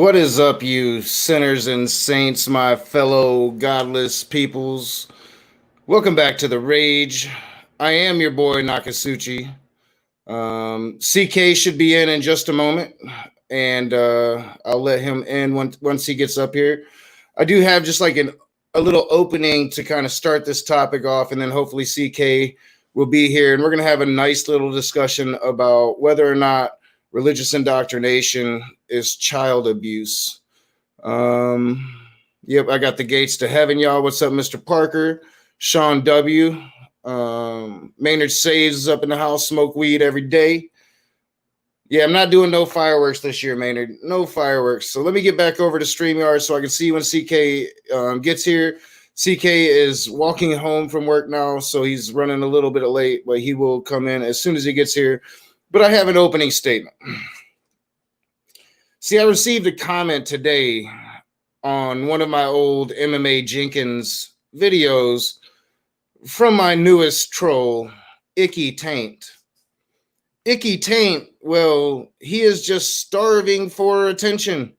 What is up, you sinners and saints, my fellow godless peoples? Welcome back to The Rage. I am your boy, Nakasuchi. CK should be in just a moment, and I'll let him in once he gets up here. I do have just like a little opening to kind of start this topic off, and then hopefully CK will be here, and we're going to have a nice little discussion about whether or not religious indoctrination is child abuse. Yep, I got the gates to heaven, y'all. What's up, Mr. Parker? Sean W. Maynard Saves is up in the house, smoke weed every day. Yeah, I'm not doing no fireworks this year, Maynard. No fireworks. So let me get back over to StreamYard so I can see when CK gets here. CK is walking home from work now, so he's running a little bit late, but he will come in as soon as he gets here. But I have an opening statement. See, I received a comment today on one of my old MMA Jenkins videos from my newest troll, Icky Taint. Icky Taint, well, he is just starving for attention.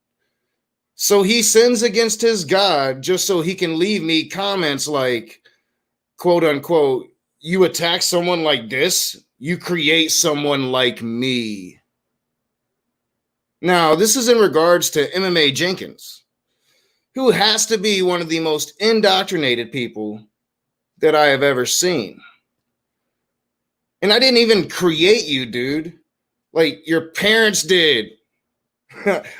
So he sins against his God just so he can leave me comments like, quote unquote, you attack someone like this, you create someone like me. Now, this is in regards to MMA Jenkins, who has to be one of the most indoctrinated people that I have ever seen. And I didn't even create you, dude. Like, your parents did.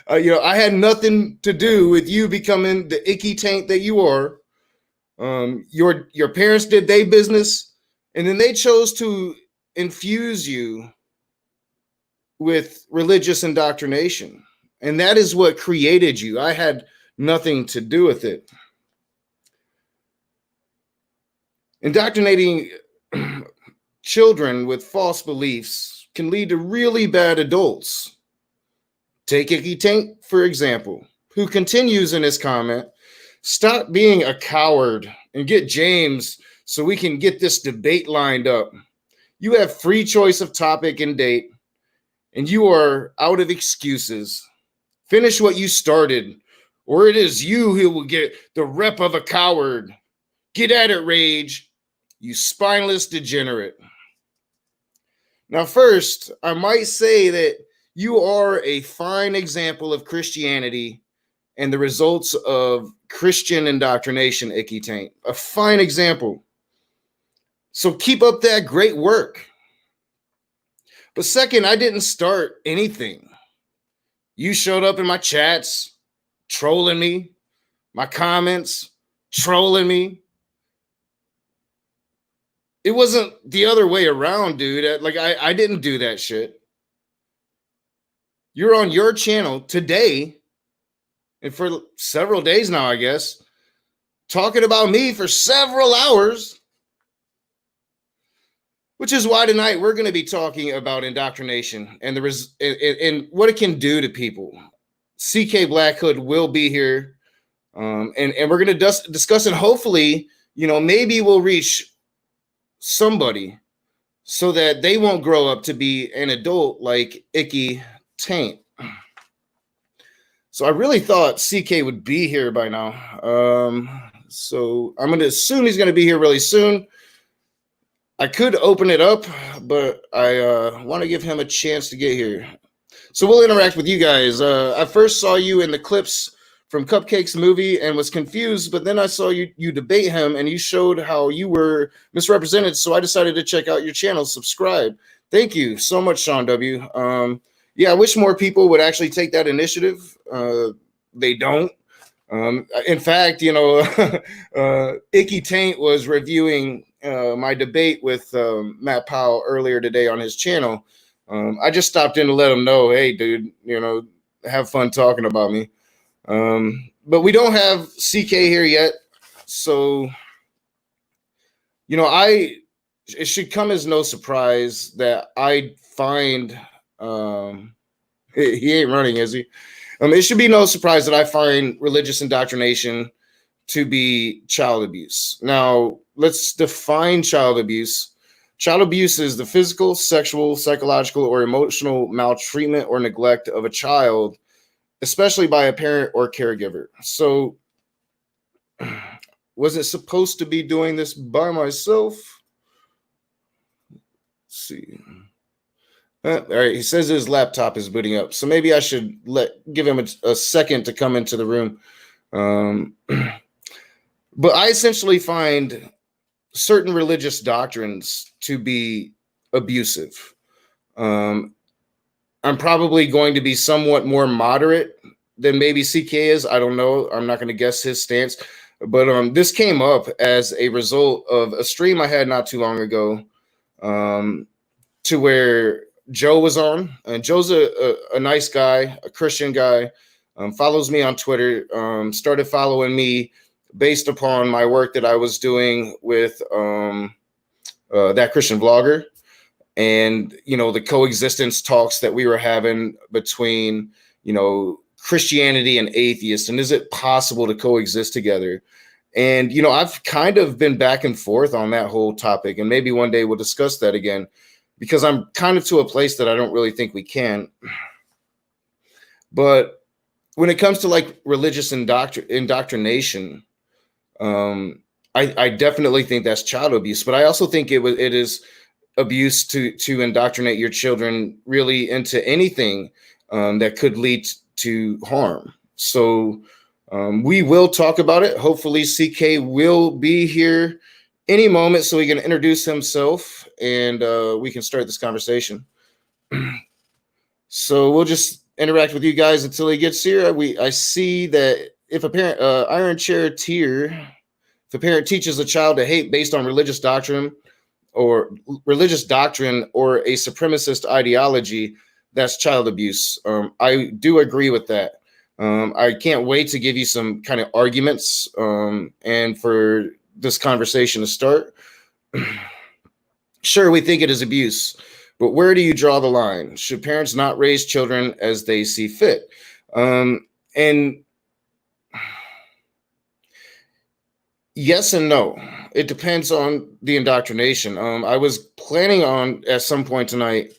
I had nothing to do with you becoming the icky taint that you are. Your parents did their business, and then they chose to infuse you with religious indoctrination. And that is what created you. I had nothing to do with it. Indoctrinating children with false beliefs can lead to really bad adults. Take Icky Tank, for example, who continues in his comment, stop being a coward and get James so we can get this debate lined up. You have free choice of topic and date, and you are out of excuses. Finish what you started, or it is you who will get the rep of a coward. Get at it, Rage, you spineless degenerate. Now, first, I might say that you are a fine example of Christianity and the results of Christian indoctrination, Icky Taint. A fine example. So keep up that great work. But second, I didn't start anything. You showed up in my chats, trolling me, my comments, trolling me. It wasn't the other way around, dude. Like, I didn't do that shit. You're on your channel today, and for several days now, I guess, talking about me for several hours. Which is why tonight we're going to be talking about indoctrination and and what it can do to people. CK Black Hood will be here, and we're going to discuss it. Hopefully, maybe we'll reach somebody so that they won't grow up to be an adult like Icky Taint. So I really thought CK would be here by now. So I'm going to assume he's going to be here really soon. I could open it up, but I want to give him a chance to get here. So we'll interact with you guys. I first saw you in the clips from Cupcake's movie and was confused, but then I saw you debate him, and you showed how you were misrepresented, so I decided to check out your channel, subscribe. Thank you so much, Sean W. Yeah, I wish more people would actually take that initiative. They don't. In fact, Icky Taint was reviewing my debate with Matt Powell earlier today on his channel. I just stopped in to let him know, hey, dude, have fun talking about me. But we don't have CK here yet. So, it should come as no surprise that I find he ain't running, is he? It should be no surprise that I find religious indoctrination to be child abuse. Now, let's define child abuse. Child abuse is the physical, sexual, psychological, or emotional maltreatment or neglect of a child especially by a parent or caregiver. So, was it supposed to be doing this by myself? Let's see. All right, he says his laptop is booting up, so maybe I should give him a second to come into the room. But I essentially find certain religious doctrines to be abusive. I'm probably going to be somewhat more moderate than maybe CK is. I don't know. I'm not going to guess his stance. But this came up as a result of a stream I had not too long ago, to where Joe was on. And Joe's a nice guy, a Christian guy, follows me on Twitter, started following me based upon my work that I was doing with that Christian vlogger. And, the coexistence talks that we were having between, Christianity and atheists. And is it possible to coexist together? And, I've kind of been back and forth on that whole topic. And maybe one day we'll discuss that again, because I'm kind of to a place that I don't really think we can. But when it comes to like religious indoctrination, I definitely think that's child abuse. But I also think it is abuse to indoctrinate your children really into anything that could lead to harm. So we will talk about it. Hopefully CK will be here any moment so he can introduce himself and we can start this conversation. So we'll just interact with you guys until he gets here. I see that if a parent, Iron Chair Tier, if a parent teaches a child to hate based on religious doctrine or a supremacist ideology, that's child abuse. I do agree with that. I can't wait to give you some kind of arguments and for this conversation to start. Sure, we think it is abuse, but where do you draw the line? Should parents not raise children as they see fit? And yes and no. It depends on the indoctrination. I was planning on at some point tonight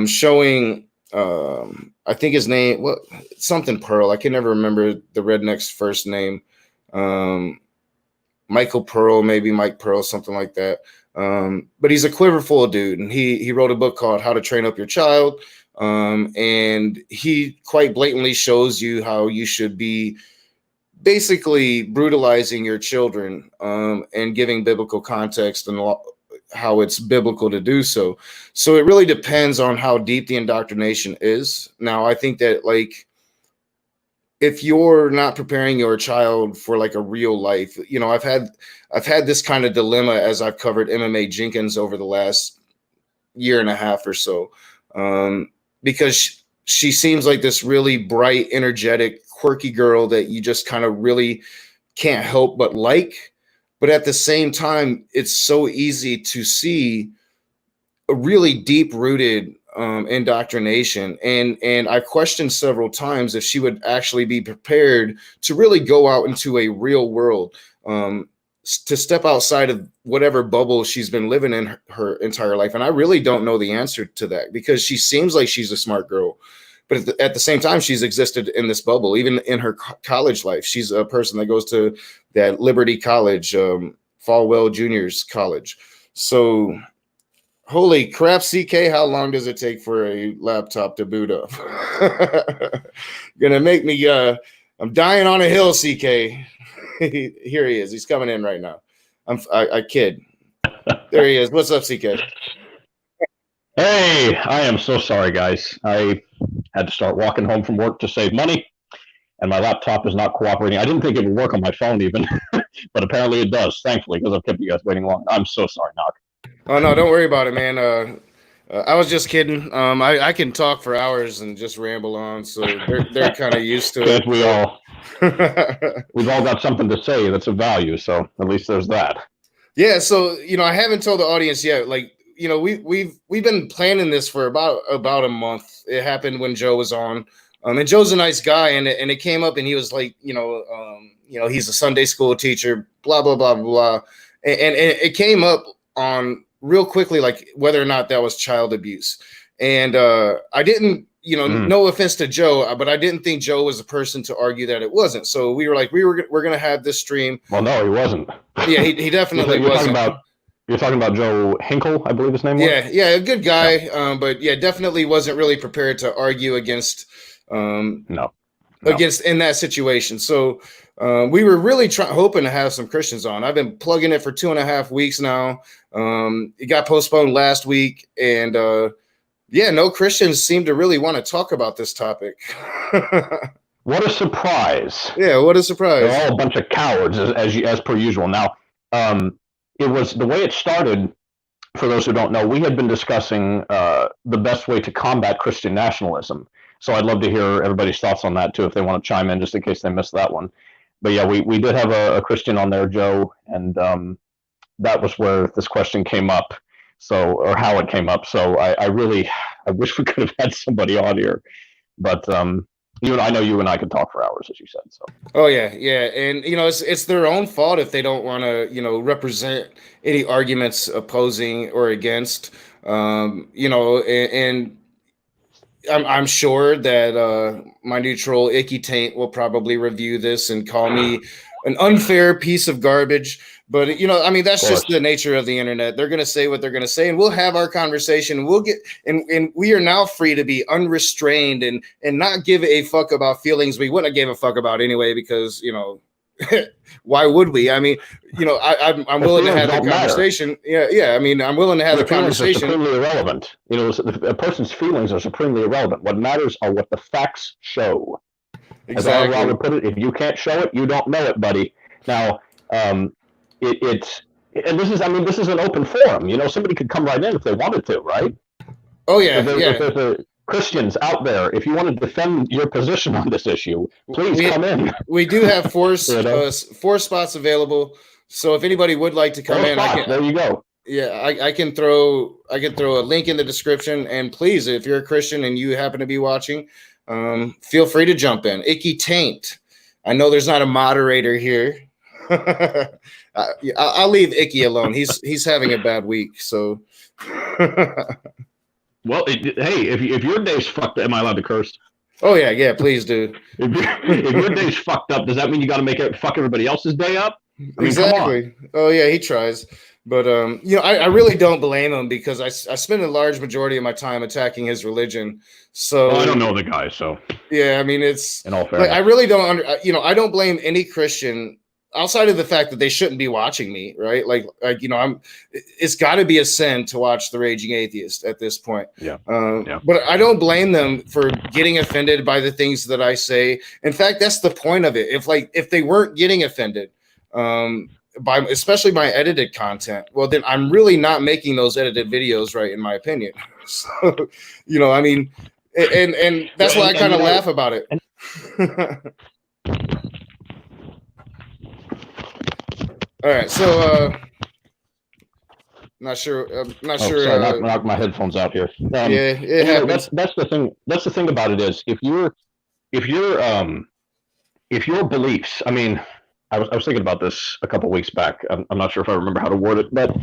showing, I think his name, something Pearl. I can never remember the redneck's first name. Michael Pearl, maybe Mike Pearl, something like that. But he's a quiverful dude, and he wrote a book called How to Train Up Your Child. And he quite blatantly shows you how you should be basically brutalizing your children and giving biblical context and how it's biblical to do so. So it really depends on how deep the indoctrination is. Now, I think that like if you're not preparing your child for like a real life, I've had this kind of dilemma as I've covered MMA Jenkins over the last year and a half or so, because she seems like this really bright, energetic, quirky girl that you just kind of really can't help but like. But at the same time, it's so easy to see a really deep-rooted indoctrination. And I questioned several times if she would actually be prepared to really go out into a real world, to step outside of whatever bubble she's been living in her entire life. And I really don't know the answer to that, because she seems like she's a smart girl. But at the same time, she's existed in this bubble, even in her college life. She's a person that goes to that Liberty College, Falwell Juniors College. So, holy crap, CK, how long does it take for a laptop to boot up? Gonna make me, I'm dying on a hill, CK. Here he is. He's coming in right now. I kid. There he is. What's up, CK? Hey, I am so sorry, guys. I had to start walking home from work to save money, and my laptop is not cooperating. I didn't think it would work on my phone even, but apparently it does, thankfully, because I've kept you guys waiting long. I'm so sorry, Knock. Oh, no, don't worry about it, man. I was just kidding. I can talk for hours and just ramble on, so they're kind of used to it. We've all got something to say that's of value, so at least there's that. Yeah, so I haven't told the audience yet. Like, we've been planning this for about a month. It happened when Joe was on, and Joe's a nice guy, and it came up, and he was like, he's a Sunday school teacher, blah blah blah blah, and it came up on real quickly, like whether or not that was child abuse. And I didn't, no offense to Joe, but I didn't think Joe was the person to argue that it wasn't. So we were like, we're going to have this stream. Well, no, he wasn't. Yeah, he definitely wasn't. You're talking about Joe Hinkle, I believe his name was? Yeah, a good guy. Yeah. But yeah, definitely wasn't really prepared to argue against against in that situation. So we were really hoping to have some Christians on. I've been plugging it for 2.5 weeks now. It got postponed last week, and no Christians seem to really want to talk about this topic. What a surprise! Yeah, what a surprise! They're all a bunch of cowards, as per usual. Now, it was the way it started. For those who don't know, we had been discussing the best way to combat Christian nationalism. So I'd love to hear everybody's thoughts on that too, if they want to chime in, just in case they missed that one. But yeah, we did have a Christian on there, Joe, and that was where this question came up. So, or how it came up. So I wish we could have had somebody on here, but I know you and I could talk for hours, as you said. So. Oh yeah, and it's their own fault if they don't want to represent any arguments opposing or against. And I'm sure that my neutral Icky Taint will probably review this and call me an unfair piece of garbage. But that's just the nature of the internet. They're going to say what they're going to say, and we'll have our conversation. We'll get and we are now free to be unrestrained and not give a fuck about feelings we wouldn't have gave a fuck about anyway, because why would we? I mean, I'm willing to have the conversation. Yeah. I mean, I'm willing to have the conversation. Are supremely irrelevant. A person's feelings are supremely irrelevant. What matters are what the facts show. Exactly. As I would put it, if you can't show it, you don't know it, buddy. Now, this is an open forum. Somebody could come right in if they wanted to, right? Oh yeah, if there's Christians out there, if you want to defend your position on this issue, please come in. We do have four spots available, so if anybody would like to come in, there you go. Yeah, I can throw a link in the description, and please, if you're a Christian and you happen to be watching, feel free to jump in. Icky Taint, I know there's not a moderator here. I'll leave Icky alone. He's having a bad week, so. Well, hey, if your day's fucked up, am I allowed to curse? Oh yeah, please do. If your day's fucked up, does that mean you got to fuck everybody else's day up? Exactly. Oh yeah, he tries, but I really don't blame him, because I spend a large majority of my time attacking his religion. So I don't know the guy, so yeah, I mean, it's in all fairness, I really don't I don't blame any Christian outside of the fact that they shouldn't be watching me, right? It's got to be a sin to watch The Raging Atheist at this point. Yeah. But I don't blame them for getting offended by the things that I say. In fact, that's the point of it. If they weren't getting offended, by especially my edited content, well, then I'm really not making those edited videos right, in my opinion. So, I mean, and that's why I kind of laugh about it. All right, so not sure. Sorry, knock my headphones out here. It happens. That's the thing. That's the thing about it is if your beliefs. I mean, I was thinking about this a couple weeks back. I'm not sure if I remember how to word it, but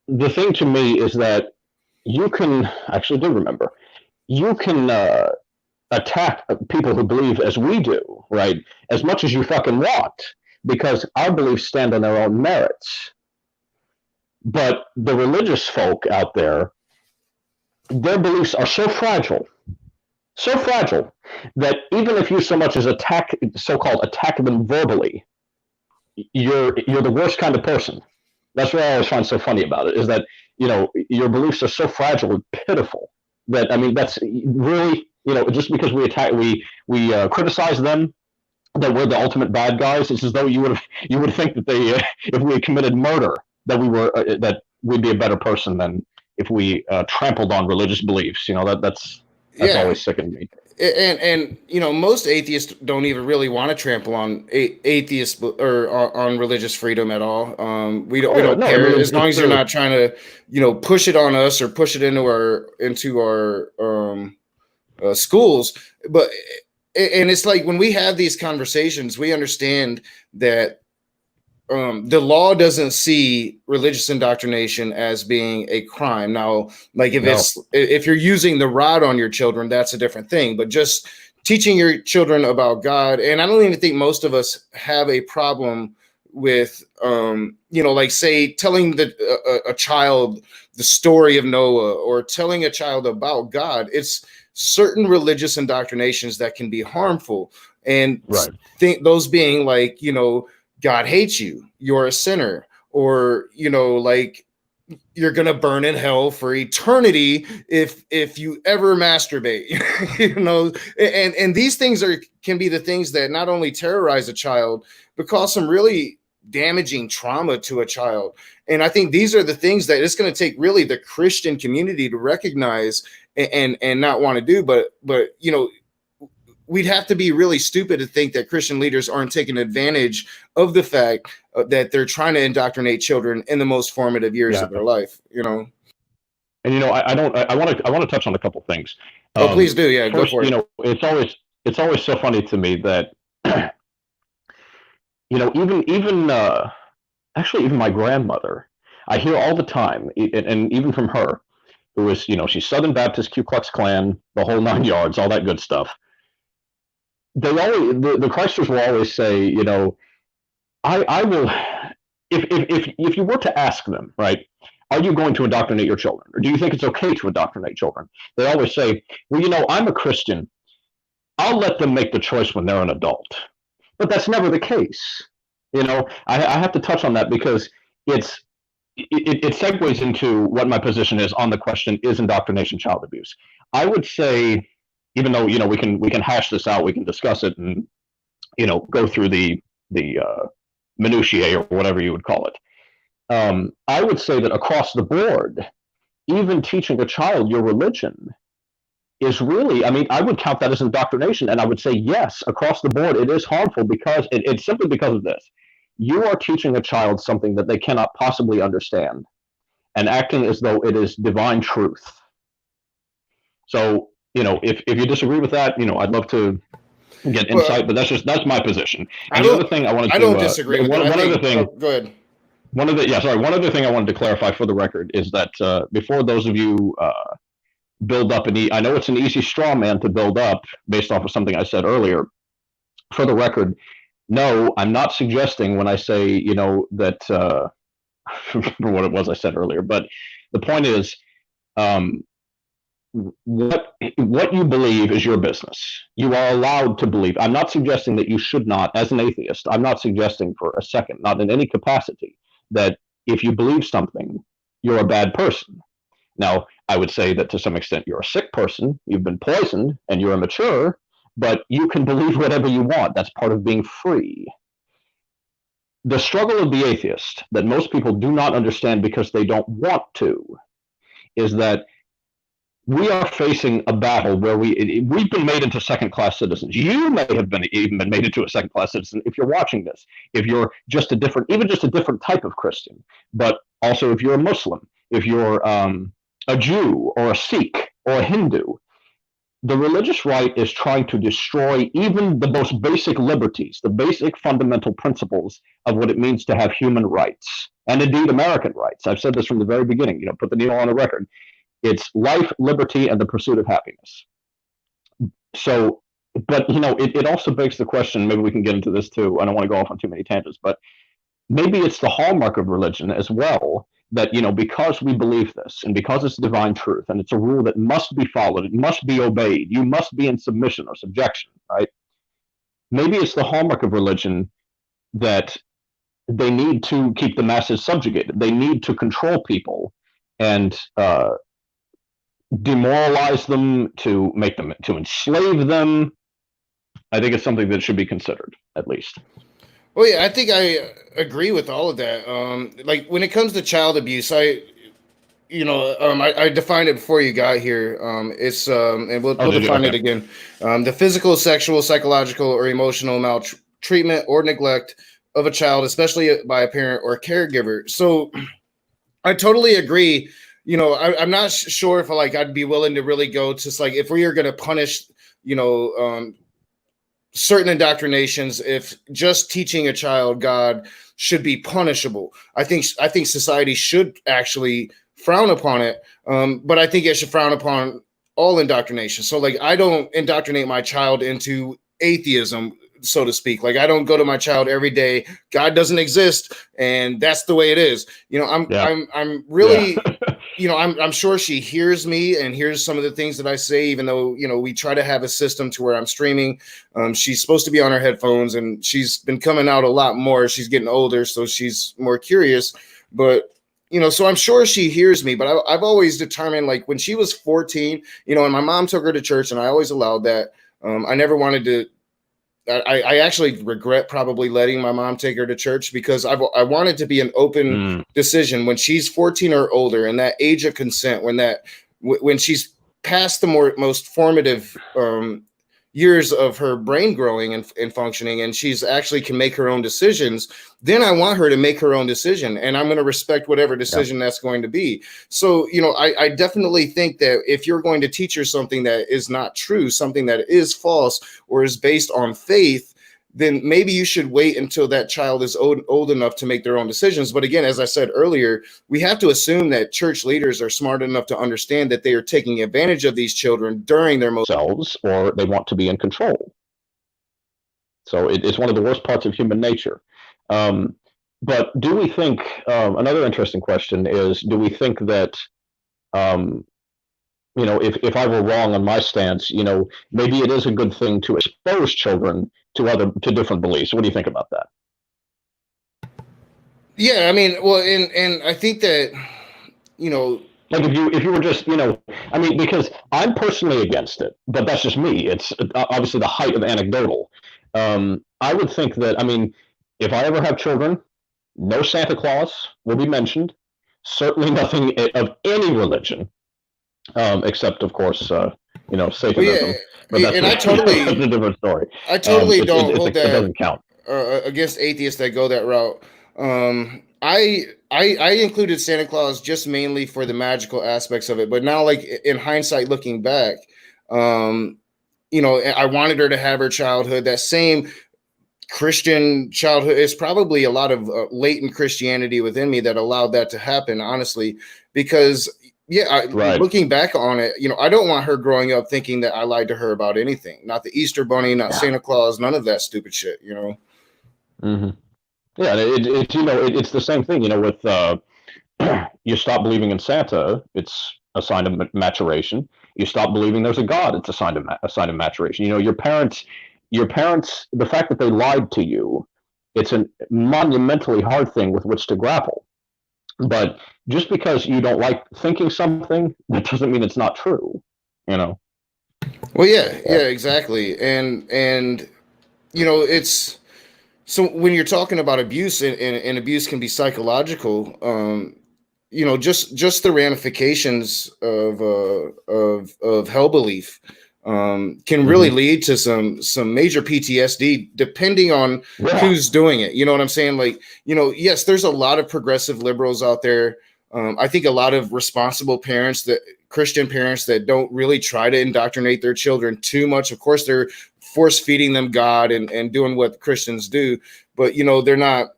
the thing to me is that you can actually do remember. You can attack people who believe as we do, right? As much as you fucking want. Because our beliefs stand on their own merits. But the religious folk out there, their beliefs are so fragile that even if you so much as so-called attack them verbally, you're the worst kind of person. That's what I always find so funny about it, is that your beliefs are so fragile and pitiful that, I mean, that's really, just because we criticize them, that we're the ultimate bad guys. It's as though you would think that they, if we had committed murder, that we'd be a better person than if we trampled on religious beliefs. That's always sickened me. And most atheists don't even really want to trample on atheists or on religious freedom at all. We don't care, as long as you're not trying to push it on us or push it into our schools. And it's like when we have these conversations, we understand that the law doesn't see religious indoctrination as being a crime. Now, like if you're using the rod on your children, that's a different thing. But just teaching your children about God, and I don't even think most of us have a problem with, like say telling a child the story of Noah or telling a child about God. It's certain religious indoctrinations that can be harmful, and those being like, God hates you, you're a sinner, or like you're gonna burn in hell for eternity if you ever masturbate. And these things can be the things that not only terrorize a child but cause some really damaging trauma to a child. And I think these are the things that it's going to take really the Christian community to recognize and not want to do. But we'd have to be really stupid to think that Christian leaders aren't taking advantage of the fact that they're trying to indoctrinate children in the most formative years of their life, And I want to touch on a couple things. Please do. Yeah, first, go for it. It's always so funny to me that, even my grandmother, I hear all the time, and even from her, who is, she's Southern Baptist, Ku Klux Klan, the whole 9 yards, all that good stuff. They always, the Christers will always say, I will, if you were to ask them, right, are you going to indoctrinate your children? Or do you think it's okay to indoctrinate children? They always say, well, I'm a Christian. I'll let them make the choice when they're an adult. But that's never the case. I have to touch on that because it segues into what my position is on the question, is indoctrination child abuse? I would say, even though, we can hash this out, we can discuss it and, go through the minutiae or whatever you would call it. I would say that across the board, even teaching a child your religion is really, I would count that as indoctrination. And I would say, yes, across the board, it is harmful because it's simply because of this. You are teaching a child something that they cannot possibly understand and acting as though it is divine truth. So, if you disagree with that, I'd love to get insight, but that's my position. And the other thing I don't disagree with one other thing. Go ahead. One other thing I wanted to clarify for the record is that before those of you build up I know it's an easy straw man to build up based off of something I said earlier. For the record, no, I'm not suggesting when I say, that for what it was I said earlier, but the point is, what you believe is your business. You are allowed to believe. I'm not suggesting that you should not, as an atheist, I'm not suggesting for a second, not in any capacity, that if you believe something, you're a bad person. Now, I would say that to some extent you're a sick person, you've been poisoned, and you're immature, but you can believe whatever you want. That's part of being free. The struggle of the atheist that most people do not understand because they don't want to is that we are facing a battle where we've been made into second-class citizens. You may have even been made into a second-class citizen if you're watching this, if you're just a different type of Christian, but also if you're a Muslim, if you're a Jew or a Sikh or a Hindu. The religious right is trying to destroy even the most basic liberties, the basic fundamental principles of what it means to have human rights, and indeed American rights. I've said this from the very beginning, put the needle on the record. It's life, liberty, and the pursuit of happiness. So, but, it also begs the question, maybe we can get into this too, I don't want to go off on too many tangents, but maybe it's the hallmark of religion as well, that, because we believe this, and because it's divine truth, and it's a rule that must be followed, it must be obeyed, you must be in submission or subjection, right? Maybe it's the hallmark of religion that they need to keep the masses subjugated. They need to control people and demoralize them, to enslave them. I think it's something that should be considered, at least. Well, yeah, I think I agree with all of that. Like when it comes to child abuse, I defined it before you got here. It's and we'll define it again. The physical, sexual, psychological, or emotional maltreatment or neglect of a child, especially by a parent or a caregiver. So I totally agree. I'm not sure if I'd be willing to really go to if we are going to punish, certain indoctrinations, if just teaching a child God should be punishable. I think society should actually frown upon it, but I think it should frown upon all indoctrination. So like I don't indoctrinate my child into atheism, so to speak. Like I don't go to my child every day, God doesn't exist and that's the way it is. You know, I'm Yeah. I'm I'm Yeah. really I'm sure she hears me and hears some of the things that I say, even though, we try to have a system to where I'm streaming. She's supposed to be on her headphones and she's been coming out a lot more. She's getting older, so she's more curious. But, so I'm sure she hears me, but I've always determined, like when she was 14, and my mom took her to church and I always allowed that. I never wanted to. I actually regret probably letting my mom take her to church because I wanted to be an open decision when she's 14 or older, and that age of consent, when she's past the most formative years of her brain growing and functioning, and she's actually can make her own decisions. Then I want her to make her own decision, and I'm going to respect whatever decision that's going to be. So, I definitely think that if you're going to teach her something that is not true, something that is false or is based on faith, then maybe you should wait until that child is old enough to make their own decisions. But again, as I said earlier, we have to assume that church leaders are smart enough to understand that they are taking advantage of these children during their most Themselves, or they want to be in control. So it's one of the worst parts of human nature. But do we think, another interesting question is, do we think that, um, if I were wrong on my stance, maybe it is a good thing to expose children to different beliefs. What do you think about that? Yeah, I mean, well, and I think that like if you were just I mean, because I'm personally against it, but that's just me. It's obviously the height of anecdotal. I would think that, I mean, if I ever have children, no Santa Claus will be mentioned. Certainly nothing of any religion, except of course well, yeah, Satanism. But that's and that's a different story. I totally It, don't it, hold it that doesn't count. against atheists that go that route. I included Santa Claus just mainly for the magical aspects of it, but now, like in hindsight, looking back, I wanted her to have her childhood, that same Christian childhood. It's probably a lot of latent Christianity within me that allowed that to happen, honestly, because yeah, Right. looking back on it, I don't want her growing up thinking that I lied to her about anything. Not the Easter Bunny, not Yeah. Santa Claus, none of that stupid shit. Mm-hmm. Yeah. It's the same thing. With you stop believing in Santa, it's a sign of maturation. You stop believing there's a God, it's a sign of maturation. Your parents, the fact that they lied to you, it's a monumentally hard thing with which to grapple. But just because you don't like thinking something, that doesn't mean it's not true. You know. Well, yeah, exactly, and it's so when you're talking about abuse, and abuse can be psychological. Just the ramifications of hell belief can really Mm-hmm. lead to some major PTSD, depending on Yeah. who's doing it. You know what I'm saying? Like, yes, there's a lot of progressive liberals out there. I think a lot of responsible parents, that Christian parents, that don't really try to indoctrinate their children too much. Of course, they're force feeding them God and doing what Christians do, but they're not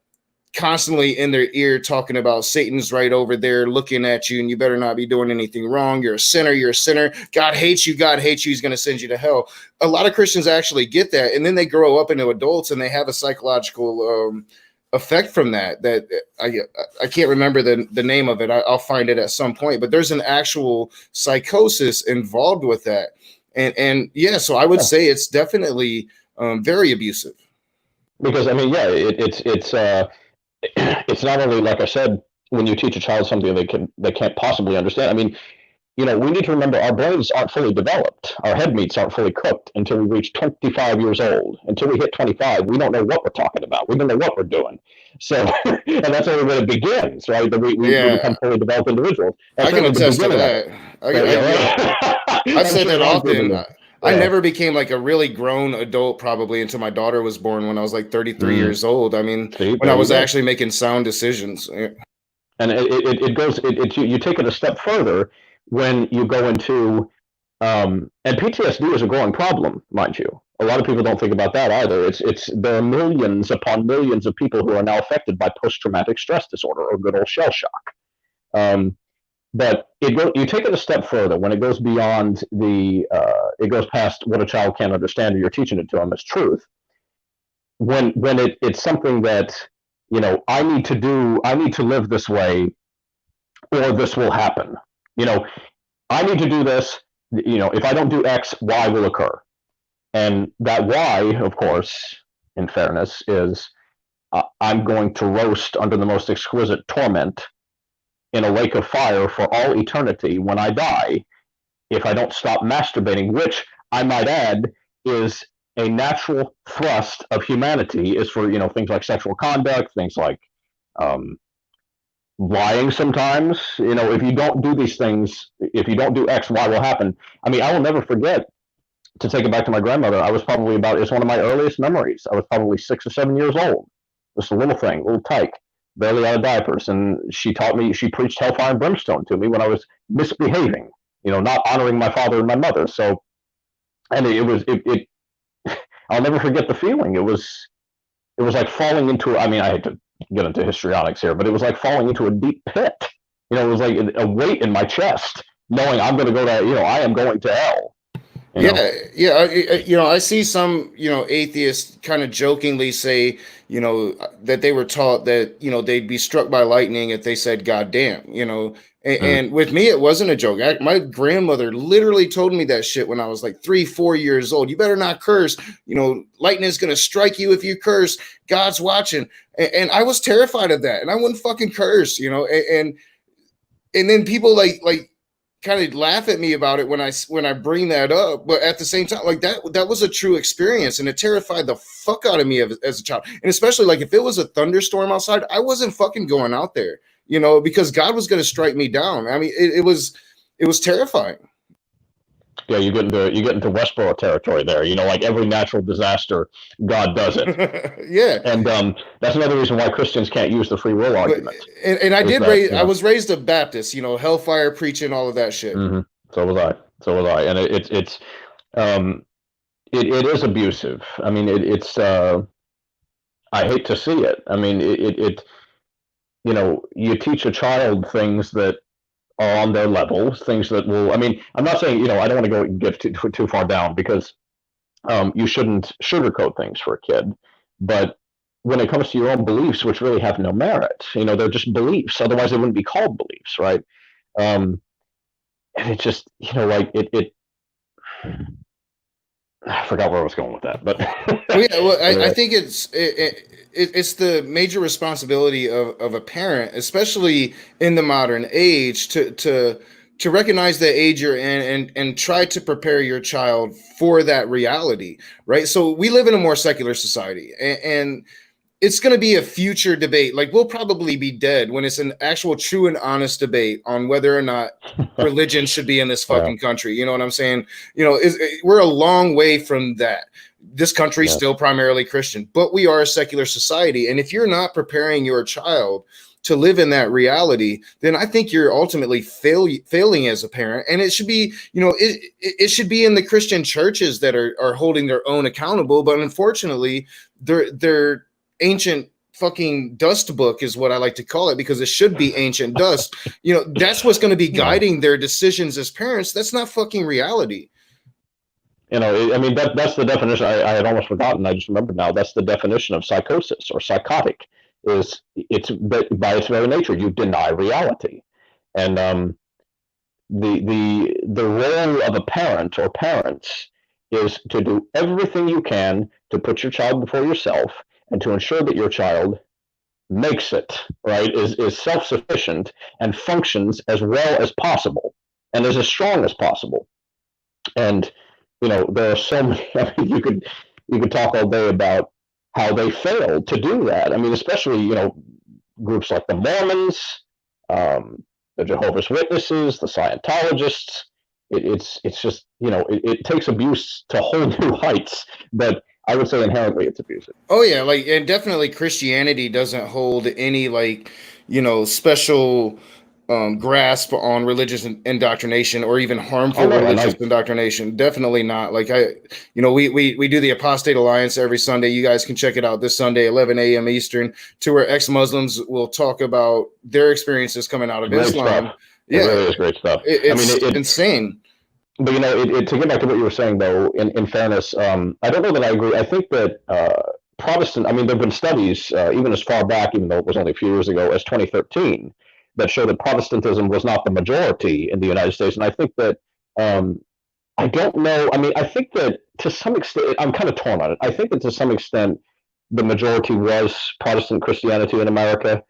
constantly in their ear talking about Satan's right over there looking at you and you better not be doing anything wrong. You're a sinner. You're a sinner. God hates you. God hates you. He's going to send you to hell. A lot of Christians actually get that. And then they grow up into adults and they have a psychological effect from that I can't remember the name of it. I'll find it at some point, but there's an actual psychosis involved with that. And yeah, so I would Yeah. say it's definitely very abusive. Because I mean, yeah, it's not only, like I said, when you teach a child something they can't possibly understand. I mean, we need to remember our brains aren't fully developed. Our head meats aren't fully cooked until we reach 25 years old. Until we hit 25, we don't know what we're talking about. We don't know what we're doing. So, and that's only when it begins, right? That we Yeah, become fully developed individuals. I That's can only the attest to beginning of it. that. So, yeah, I've I'm said sure that Ron proven often. it. I Yeah. never became like a really grown adult probably until my daughter was born when I was like 33 Mm. years old. I mean, See, when I there you was go. actually making sound decisions. And it goes, you take it a step further when you go into, and PTSD is a growing problem, mind you. A lot of people don't think about that either. There are millions upon millions of people who are now affected by post-traumatic stress disorder or good old shell shock. Um, but you take it a step further when it goes beyond it goes past what a child can't understand, or you're teaching it to them as truth. When it's something that, I need to live this way, or this will happen. I need to do this. If I don't do X, Y will occur. And that Y, of course, in fairness, is I'm going to roast under the most exquisite torment in a lake of fire for all eternity when I die if I don't stop masturbating, which I might add is a natural thrust of humanity, is for things like sexual conduct, things like um, lying sometimes. If you don't do these things, if you don't do X, Y will happen. I mean, I will never forget, to take it back to my grandmother, it's one of my earliest memories. I was probably 6 or 7 years old. Just a little thing, little tyke, barely out of diapers. And she preached hellfire and brimstone to me when I was misbehaving, not honoring my father and my mother. So, and I'll never forget the feeling. It was like falling into, I mean, I hate to get into histrionics here, but it was like falling into a deep pit. It was like a weight in my chest, knowing I'm going to go to, I am going to hell. I see some, atheists kind of jokingly say, that they were taught that, they'd be struck by lightning if they said, God damn, and with me, it wasn't a joke. My grandmother literally told me that shit when I was like 3-4 years old. You better not curse. Lightning is going to strike you if you curse. God's watching. And I was terrified of that. And I wouldn't fucking curse, and then people like kind of laugh at me about it when I bring that up, but at the same time, like that was a true experience, and it terrified the fuck out of me as a child. And especially like if it was a thunderstorm outside, I wasn't fucking going out there, because God was going to strike me down. I mean, it was terrifying. Yeah, you get into Westboro territory there. Like every natural disaster, God does it. Yeah, and that's another reason why Christians can't use the free will argument. And I was raised a Baptist, hellfire preaching, all of that shit. Mm-hmm. So was I, and it is abusive. I mean, it's I hate to see it. I mean, you teach a child things that are on their level, things that will. I mean, I'm not saying I don't want to get too far down, because you shouldn't sugarcoat things for a kid, but when it comes to your own beliefs, which really have no merit, they're just beliefs. Otherwise, they wouldn't be called beliefs, right? And it just, I forgot where I was going with that, but I think it's the major responsibility of a parent, especially in the modern age, to recognize the age you're in and try to prepare your child for that reality, right? So we live in a more secular society, and it's going to be a future debate. Like, we'll probably be dead when it's an actual true and honest debate on whether or not religion should be in this fucking country. You know what I'm saying? We're a long way from that. This country is still primarily Christian, but we are a secular society. And if you're not preparing your child to live in that reality, then I think you're ultimately failing as a parent. And it should be, it should be in the Christian churches that are holding their own accountable. But unfortunately, they're ancient fucking dust book is what I like to call it, because it should be ancient dust. That's what's going to be guiding their decisions as parents. That's not fucking reality. I mean, that's the definition. I had almost forgotten. I just remembered now. That's the definition of psychosis or psychotic. It's by its very nature, you deny reality. And the role of a parent or parents is to do everything you can to put your child before yourself, and to ensure that your child makes it, right, is self-sufficient and functions as well as possible and is as strong as possible. And there are so many. I mean, you could talk all day about how they failed to do that. I mean, especially groups like the Mormons, the Jehovah's Witnesses, the Scientologists. It's just it takes abuse to whole new heights, but I would say inherently it's abusive. Oh yeah, and definitely Christianity doesn't hold any special grasp on religious indoctrination or even Oh harmful no, and religious I indoctrination. Definitely not. Like we do the Apostate Alliance every Sunday. You guys can check it out this Sunday, 11 a.m. Eastern, to where ex-Muslims will talk about their experiences coming out it's of great stuff. Islam. It Yeah, really is great stuff. I mean, it's insane. but to get back to what you were saying though, in fairness, I don't know that I agree. I think that Protestant. I mean, there have been studies even as far back, even though it was only a few years ago, as 2013, that show that Protestantism was not the majority in the United States, and I think that. Um, I don't know. I mean, I think that to some extent, I'm kind of torn on it. I think that to some extent, the majority was Protestant Christianity in America,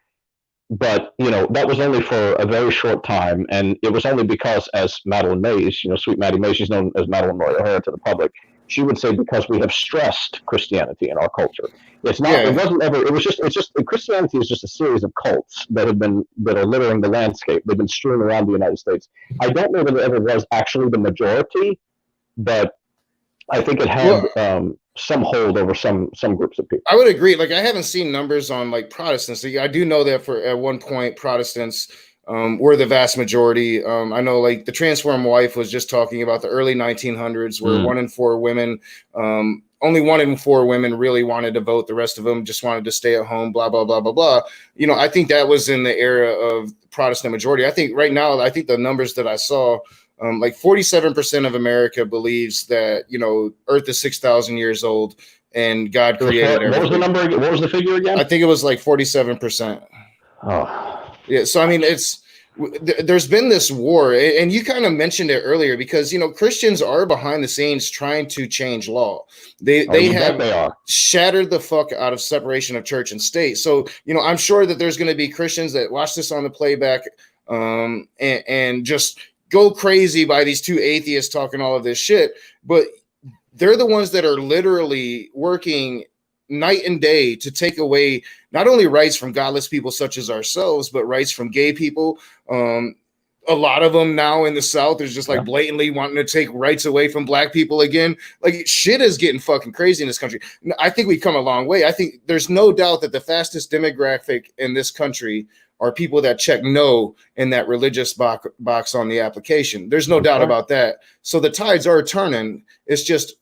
but that was only for a very short time, and it was only because, as Madeline Mays, sweet Maddie Mays, she's known as Madeline Roy O'Hara to the public, she would say, because we have stressed Christianity in our culture. It's not. It Yeah. wasn't ever. It was just. It's just Christianity is just a series of cults that are littering the landscape. They've been strewn around the United States. I don't know that it ever was actually the majority, but I think it had Well, some hold over some groups of people. I would agree. Like I haven't seen numbers on like Protestants. I do know that for at one point Protestants were the vast majority. I know like the Transform Wife was just talking about the early 1900s, where Mm. one in four women, only one in four women really wanted to vote. The rest of them just wanted to stay at home. Blah blah blah blah blah. I think that was in the era of Protestant majority. I think right now, I think the numbers that I saw. Like 47% of America believes that Earth is 6,000 years old and God created What was the everything. number? What was the figure again? I think it was like 47%. Oh, Yeah. So I mean, there's been this war, and you kind of mentioned it earlier because Christians are behind the scenes trying to change law. They you bet have they are. shattered the fuck out of separation of church and state. So I'm sure that there's going to be Christians that watch this on the playback, and just go crazy by these two atheists talking all of this shit, but they're the ones that are literally working night and day to take away not only rights from godless people such as ourselves, but rights from gay people. A lot of them now in the South is just like blatantly wanting to take rights away from black people again. Like shit is getting fucking crazy in this country. I think we've come a long way. I think there's no doubt that the fastest demographic in this country are people that check no in that religious box on the application. There's no doubt about that. So the tides are turning. It's just,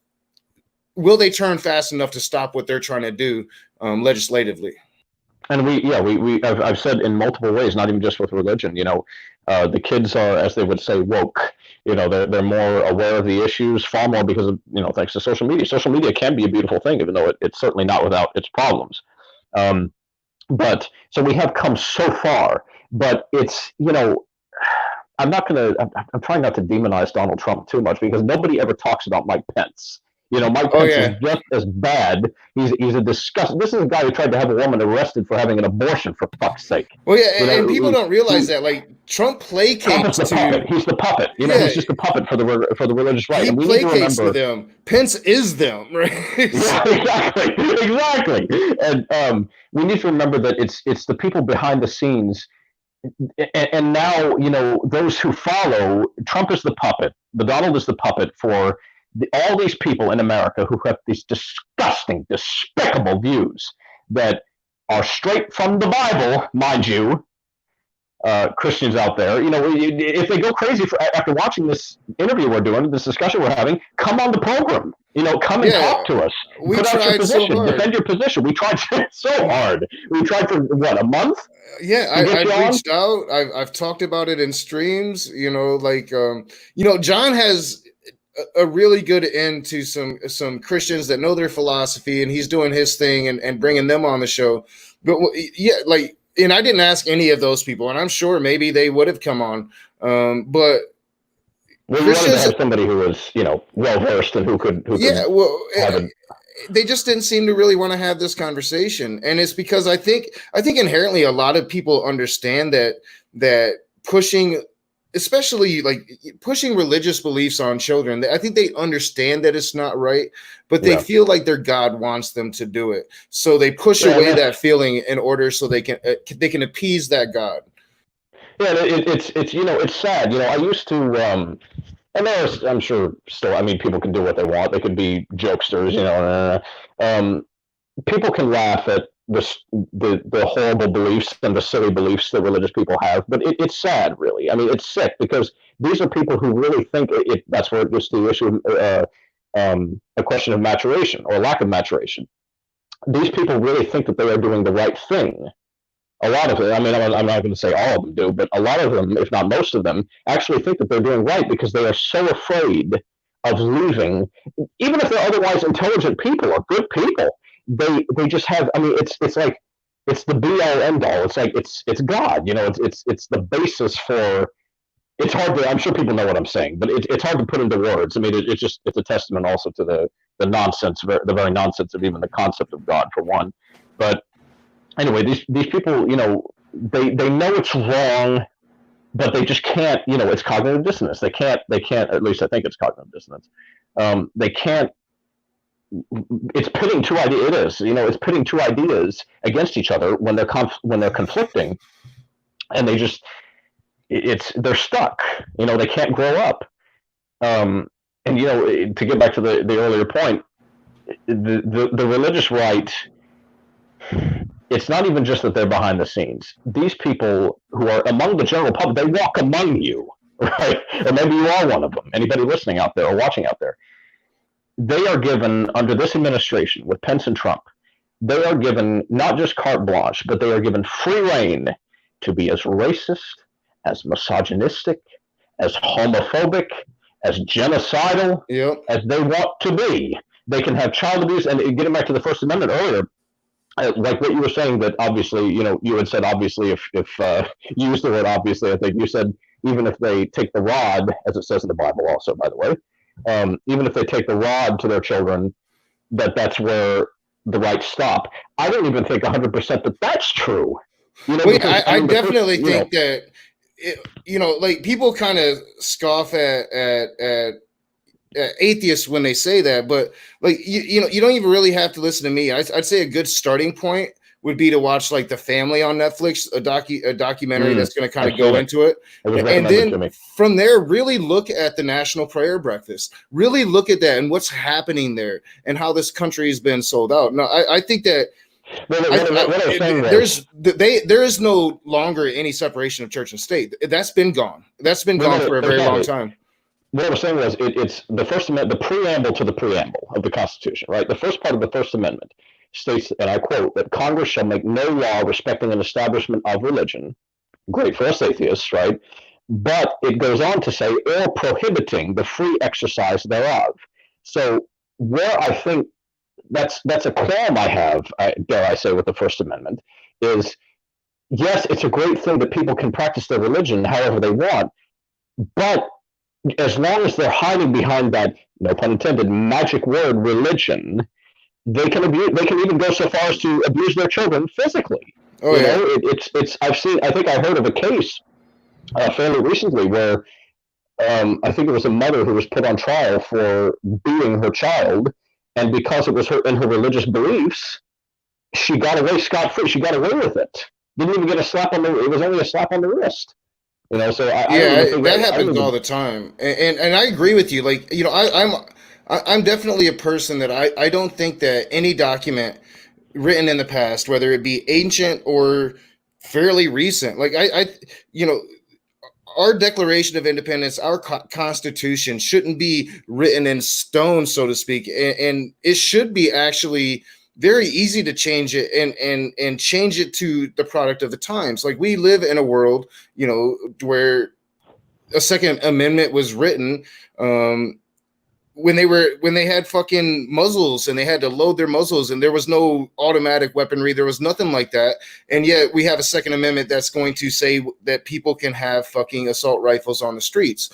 will they turn fast enough to stop what they're trying to do legislatively? And I've said in multiple ways, not even just with religion. The kids are, as they would say, woke. They're more aware of the issues, far more because of thanks to social media. Social media can be a beautiful thing, even though it's certainly not without its problems. But so we have come so far, but it's I'm trying not to demonize Donald Trump too much because nobody ever talks about Mike Pence. Mike Pence is just as bad. He's a disgust. This is a guy who tried to have a woman arrested for having an abortion, for fuck's sake. Well, yeah, and people don't realize that. Like Trump placates Trump is the puppet. He's the puppet. He's just the puppet for the religious right. He and we placates need to remember, to them. Pence is them, right? Yeah, exactly. And we need to remember that it's the people behind the scenes. And now, those who follow, Trump is the puppet. The Donald is the puppet for all these people in America who have these disgusting, despicable views that are straight from the Bible, mind you. Christians out there, if they go crazy after watching this interview we're doing, this discussion we're having, come on the program. Come and talk to us. We Put out your position. So defend your position. We tried so hard. We tried for what, a month? Yeah, I reached out. I've talked about it in streams. John has a really good end to some Christians that know their philosophy, and he's doing his thing and bringing them on the show. But yeah, and I didn't ask any of those people, and I'm sure maybe they would have come on. But we wanted to have somebody who was, well versed and who could they just didn't seem to really want to have this conversation, and it's because I think inherently a lot of people understand that pushing, especially like pushing religious beliefs on children, I think they understand that it's not right, but they feel like their God wants them to do it. So they push away that feeling in order so they can appease that God. Yeah, it's sad. I used to, and I'm sure still, people can do what they want. They could be jokesters, people can laugh at the horrible beliefs and the silly beliefs that religious people have. But it's sad, really. I mean, it's sick because these are people who really think that's where it gets to the issue of a question of maturation or lack of maturation. These people really think that they are doing the right thing. A lot of it, I mean, I'm not going to say all of them do, but a lot of them, if not most of them, actually think that they're doing right because they are so afraid of leaving, even if they're otherwise intelligent people or good people. They just have. I mean, it's like it's the be all end all. It's like it's God. You know, it's the basis for. It's hard to. I'm sure people know what I'm saying, but it's hard to put into words. I mean, it's a testament also to the nonsense, the very nonsense of even the concept of God for one. But anyway, these people, you know, they know it's wrong, but they just can't. You know, it's cognitive dissonance. They can't. At least I think it's cognitive dissonance. They can't. It's pitting two ideas. It is, you know, it's pitting two ideas against each other when they're conflicting, and they're stuck. You know, they can't grow up. And you know, to get back to the earlier point, the religious right. It's not even just that they're behind the scenes. These people who are among the general public, they walk among you, right? Or maybe you are one of them. Anybody listening out there or watching out there. They are given, under this administration with Pence and Trump, they are given not just carte blanche, but they are given free rein to be as racist, as misogynistic, as homophobic, as genocidal as they want to be. They can have child abuse, and getting back to the First Amendment earlier, like what you were saying, that obviously, you know, you had said obviously if you used the word obviously, I think you said even if they take the rod, as it says in the Bible also, by the way, even if they take the rod to their children, that's where the rights stop. I don't even think 100% that that's true. You know, because, I definitely think that, you know, like people kind of scoff at atheists when they say that, but like you know, you don't even really have to listen to me. I'd say a good starting point would be to watch like The Family on Netflix, a documentary that's going to kind of go into it, and then from there really look at the National Prayer Breakfast, really look at that and what's happening there and how this country has been sold out. No, I think that there is no longer any separation of church and state. That's been gone. That's been gone for a very long time. What I was saying was it's the First Amendment, the preamble to the preamble of the Constitution, right? The first part of the First Amendment states, and I quote, that Congress shall make no law respecting an establishment of religion. Great for us atheists, right? But it goes on to say, or prohibiting the free exercise thereof. So where I think that's a qualm I have, dare I say, with the First Amendment, is yes, it's a great thing that people can practice their religion however they want, but as long as they're hiding behind that, no pun intended, magic word religion, they can even go so far as to abuse their children physically. Oh, you know, I think I heard of a case fairly recently where I think it was a mother who was put on trial for beating her child, and because it was in her religious beliefs, she got away scot-free. She got away with it. Didn't even get a slap on it was only a slap on the wrist. You know, so that happens all the time, and I agree with you. Like, you know, I'm definitely a person that I don't think that any document written in the past, whether it be ancient or fairly recent, like you know, our Declaration of Independence, our Constitution shouldn't be written in stone, so to speak, and it should be actually very easy to change it and change it to the product of the times. Like, we live in a world, you know, where a Second Amendment was written when they had fucking muzzles and they had to load their muzzles and there was no automatic weaponry. There was nothing like that. And yet we have a Second Amendment that's going to say that people can have fucking assault rifles on the streets.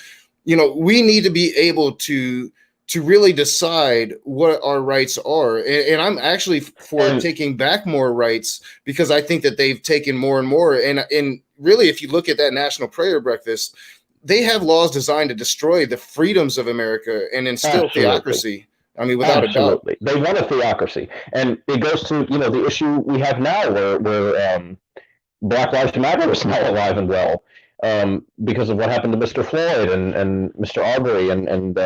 You know, we need to be able to really decide what our rights are. And I'm actually for taking back more rights, because I think that they've taken more and more. And really, if you look at that National Prayer Breakfast, they have laws designed to destroy the freedoms of America and instill theocracy. I mean, without a doubt. They want a theocracy. And it goes to, you know, the issue we have now where Black Lives Matter is now alive and well because of what happened to Mr. Floyd and Mr. Arbery and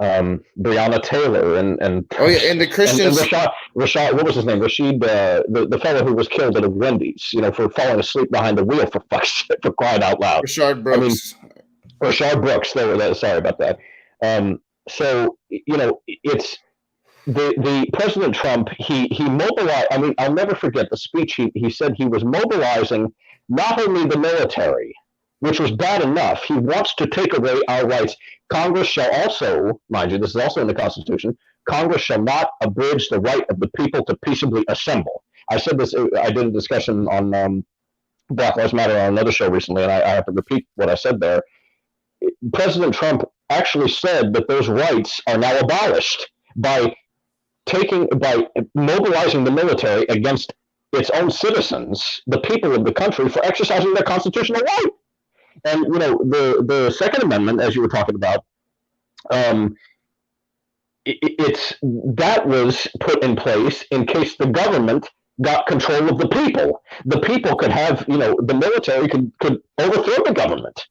Breonna Taylor and Oh yeah, and the and Christians. Rashad, what was his name? Rashid, the fellow who was killed at a Wendy's, for falling asleep behind the wheel, for fuck's sake, for crying out loud. Rashard I mean, Brooks. Rashard Brooks. Sorry about that. So it's the President Trump. He mobilized. I mean, I'll never forget the speech. He said he was mobilizing not only the military, which was bad enough. He wants to take away our rights. Congress shall also, mind you, this is also in the Constitution. Congress shall not abridge the right of the people to peaceably assemble. I said this. I did a discussion on Black Lives Matter on another show recently, and I have to repeat what I said there. President Trump actually said that those rights are now abolished by mobilizing the military against its own citizens, the people of the country, for exercising their constitutional right. And the Second Amendment, as you were talking about, that was put in place in case the government got control of the people. The people could have, the military could overthrow the government.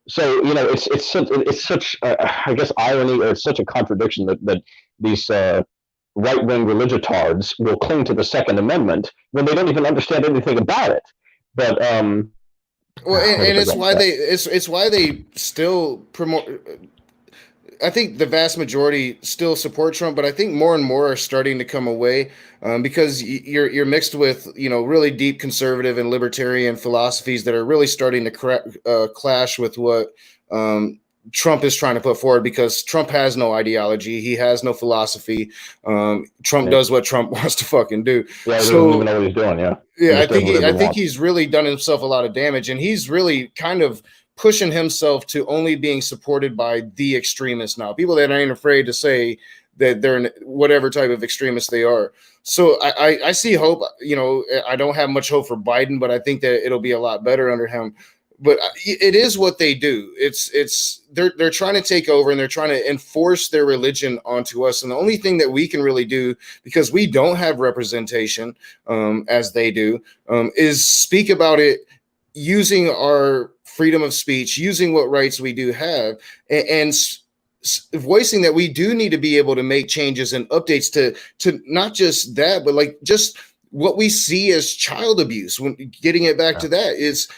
So it's such I guess irony, or it's such a contradiction that these right-wing religiotards will cling to the Second Amendment when they don't even understand anything about it. But well, and it's why they still promote. I think the vast majority still support Trump, but I think more and more are starting to come away because you're mixed with really deep conservative and libertarian philosophies that are really starting to clash with what Trump is trying to put forward, because Trump has no ideology, he has no philosophy. Trump does what Trump wants to fucking do. Yeah, he doesn't even know what he's doing. Yeah, I think he's really done himself a lot of damage, and he's really kind of pushing himself to only being supported by the extremists now, people that ain't afraid to say that they're whatever type of extremists they are. So I see hope. I don't have much hope for Biden, but I think that it'll be a lot better under him. But it is what they do. They're trying to take over, and they're trying to enforce their religion onto us. And the only thing that we can really do, because we don't have representation as they do, is speak about it using our freedom of speech, using what rights we do have, and voicing that we do need to be able to make changes and updates to not just that, but like just what we see as child abuse. When getting it back to that, is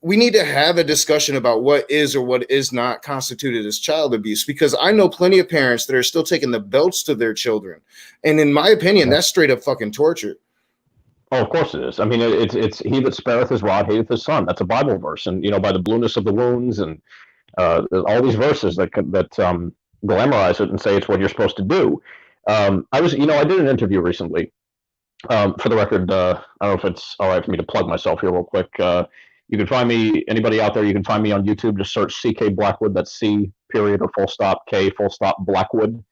we need to have a discussion about what is or what is not constituted as child abuse, because I know plenty of parents that are still taking the belts to their children, and in my opinion, that's straight up fucking torture. Oh, of course it is. I mean, it's he that spareth his rod hateth his son. That's a Bible verse, and by the blueness of the wounds, and all these verses that glamorize it and say it's what you're supposed to do. I did an interview recently. For the record, I don't know if it's all right for me to plug myself here real quick. You can find me, anybody out there, you can find me on YouTube. Just search CK Blackwood. That's C period or full stop K full stop Blackwood.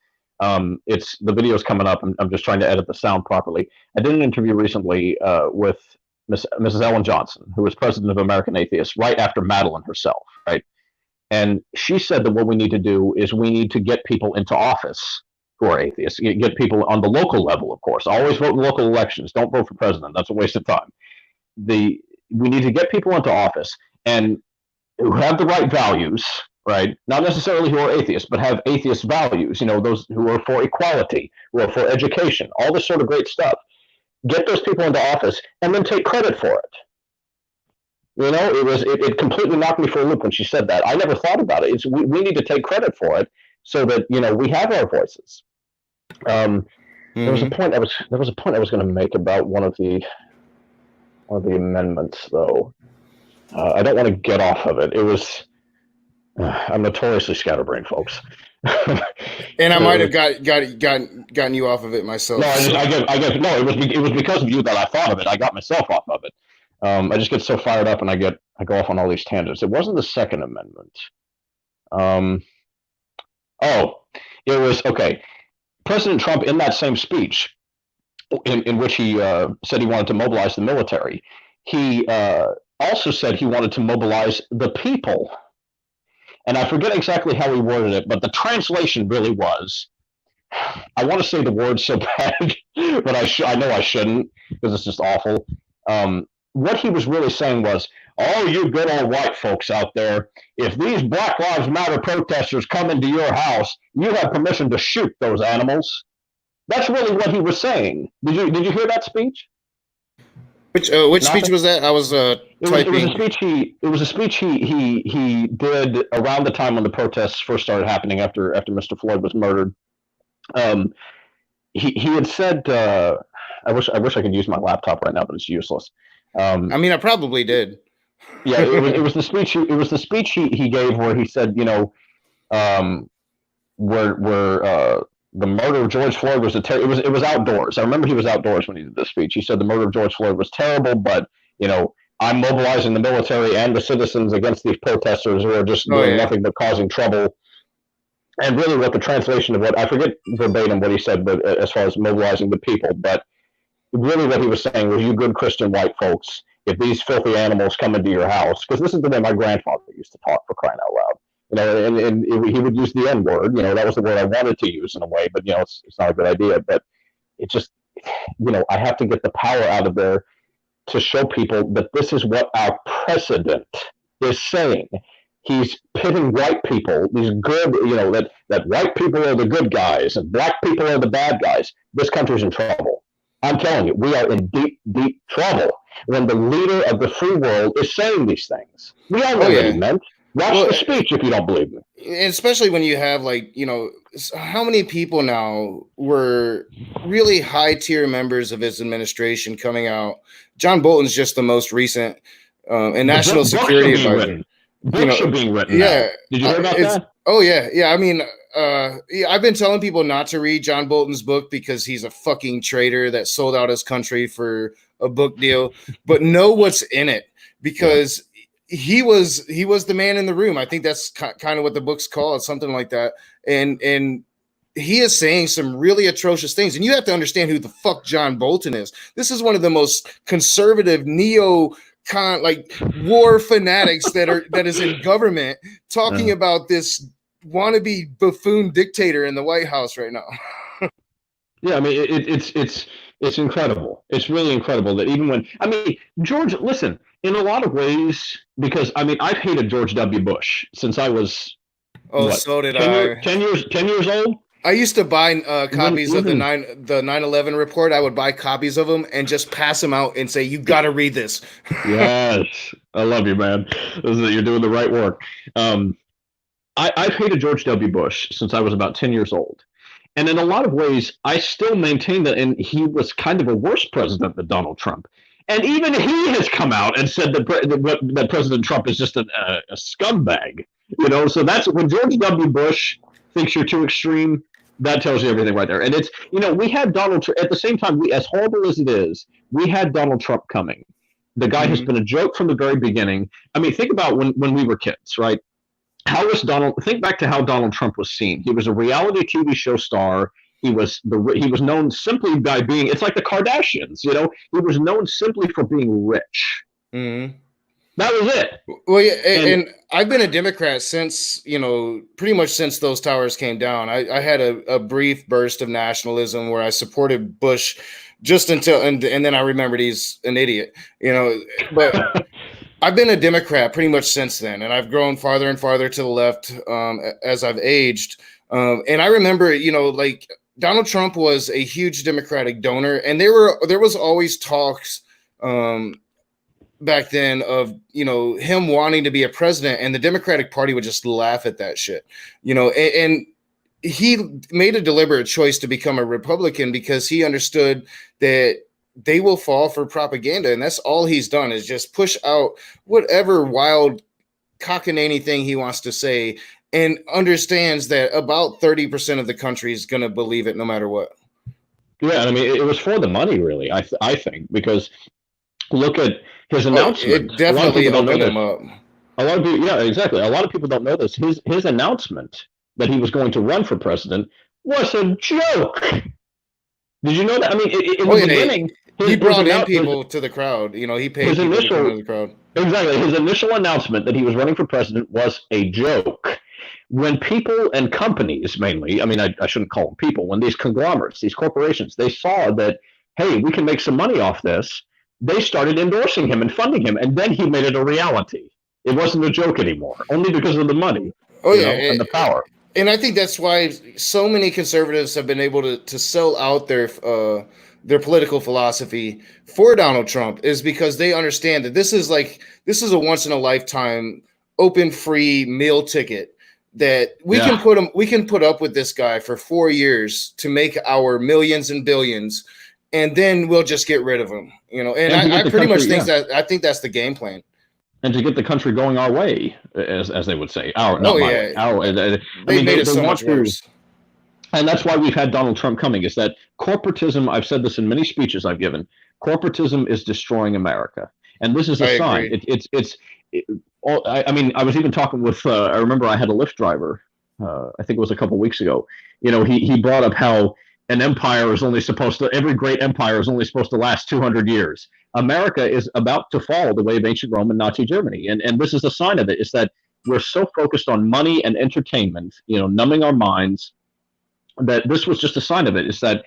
It's the video's coming up. I'm just trying to edit the sound properly. I did an interview recently with Mrs. Ellen Johnson, who was president of American Atheists, right after Madeline herself, right? And she said that what we need to do is we need to get people into office who are atheists, get people on the local level, of course. Always vote in local elections. Don't vote for president. That's a waste of time. We need to get people into office and who have the right values, right? Not necessarily who are atheists, but have atheist values, those who are for equality, who are for education, all this sort of great stuff. Get those people into office and then take credit for it. It completely knocked me for a loop when she said that. I never thought about it. We need to take credit for it so that we have our voices. There was a point I was going to make about one of the amendments, though. I don't want to get off of it. It was I'm notoriously scatterbrained, folks. And I might have gotten you off of it myself. No, I guess no. It was because of you that I thought of it. I got myself off of it. I just get so fired up and I go off on all these tangents. It wasn't the Second Amendment. It was okay. President Trump, in that same speech, in which he said he wanted to mobilize the military, he also said he wanted to mobilize the people. And I forget exactly how he worded it, but the translation really was, I want to say the word so bad, but I know I shouldn't, because it's just awful. What he was really saying was, Oh, you good old white folks out there, if these Black Lives Matter protesters come into your house, you have permission to shoot those animals. That's really what he was saying. Did you hear that speech? Which speech Nothing. was that? I was It was a typing. speech he did around the time when the protests first started happening after Mr. Floyd was murdered. Um, he had said, I wish I could use my laptop right now, but it's useless. I Um, mean, I probably did. yeah, it was the speech he gave where he said, um, where the murder of George Floyd was it was outdoors. I remember he was outdoors when he did this speech. He said the murder of George Floyd was terrible, but I'm mobilizing the military and the citizens against these protesters who are just Oh doing yeah, nothing but causing trouble. And really, what the translation of what I forget verbatim what he said, but as far as mobilizing the people, but really what he was saying was, you good Christian white folks, if these filthy animals come into your house, because this is the way my grandfather used to talk, for crying out loud. And he would use the N word. That was the word I wanted to use in a way, but it's not a good idea. But it just, I have to get the power out of there to show people that this is what our president is saying. He's pitting white people, these good, that white people are the good guys and black people are the bad guys. This country's in trouble. I'm telling you, we are in deep, deep trouble when the leader of the free world is saying these things. We all oh know what he yeah. meant. Watch Well, the speech if you don't believe me. especially when you have how many people now were really high tier members of his administration coming out. John Bolton's just the most recent, and The national books are security being advisor. written. You Books are know, being written yeah, now. Did you hear about it's that? oh yeah. I mean, yeah, I've been telling people not to read John Bolton's book because he's a fucking traitor that sold out his country for a book deal. But know what's in it, Yeah. because he was the man in the room. I think that's kind of what the book's called, something like that. And he is saying some really atrocious things, and you have to understand who the fuck John Bolton is. This is one of the most conservative like war fanatics that is in government, talking Uh, about this wannabe buffoon dictator in the White House right now. Yeah, I mean, it's incredible. It's really incredible that even when George, listen, in a lot of ways, because I've hated George W. Bush since I was Oh, what so did 10 years I. 10 years old. I used to buy When copies of listen, the 9/11 report. I would buy copies of them and just pass them out and say, "You got to read this." yes, I love you, man. You're doing the right work. Um, I've hated George W. Bush since I was about 10 years old. And in a lot of ways, I still maintain that, and he was kind of a worse president than Donald Trump. And even he has come out and said that President Trump is just a scumbag. So that's when George W. Bush thinks you're too extreme. That tells you everything right there. And it's we had Donald Trump at the same time. As horrible as it is, we had Donald Trump coming. The guy has Mm-hmm. been a joke from the very beginning. Think about when we were kids, right? How was Donald? Think back to how Donald Trump was seen. He was a reality TV show star. He was known simply by being. It's like the Kardashians. He was known simply for being rich. Mm-hmm. That was it. Well, yeah, And and I've been a Democrat since, pretty much since those towers came down. I had a brief burst of nationalism where I supported Bush just until, and then I remembered he's an idiot, but I've been a Democrat pretty much since then, and I've grown farther and farther to the left as I've aged. And I remember, like Donald Trump was a huge Democratic donor, and there was always talks back then of him wanting to be a president, and the Democratic Party would just laugh at that shit, and he made a deliberate choice to become a Republican because he understood that they will fall for propaganda, and that's all he's done is just push out whatever wild cockamamie thing he wants to say, and understands that about 30% of the country is going to believe it no matter what. yeah, it was for the money, really. I think because look at his Oh, announcement. it A lot of definitely people don't know opened this. him up. A lot of people, yeah, exactly. A lot of people don't know this. His announcement that he was going to run for president was a joke. Did you know that? In Oh the yeah, beginning, he brought in his, people to the crowd. He paid his people to come initial into the crowd. exactly his initial announcement that he was running for president was a joke. When people and companies, mainly, I shouldn't call them people, when these conglomerates, these corporations, they saw that, hey, we can make some money off this. they started endorsing him and funding him, and then he made it a reality. It wasn't a joke anymore, only because of the money, Oh yeah, and the power. and I think that's why so many conservatives have been able to sell out their political philosophy for Donald Trump, is because they understand that this is a once in a lifetime open free meal ticket that we can put up with this guy for 4 years to make our millions and billions, and then we'll just get rid of him, and I pretty much think I think that's the game plan. And to get the country going our way, as they would say, not my way. They made it so much worse. And that's why we've had Donald Trump coming, is that corporatism, I've said this in many speeches I've given, corporatism is destroying America. And this is a sign. I was even talking with, I remember I had a Lyft driver, I think it was a couple of weeks ago. He brought up how an empire is only every great empire is only supposed to last 200 years. America is about to fall the way of ancient Rome and Nazi Germany. And this is a sign of it, is that we're so focused on money and entertainment, numbing our minds, that this was just a sign of it, is that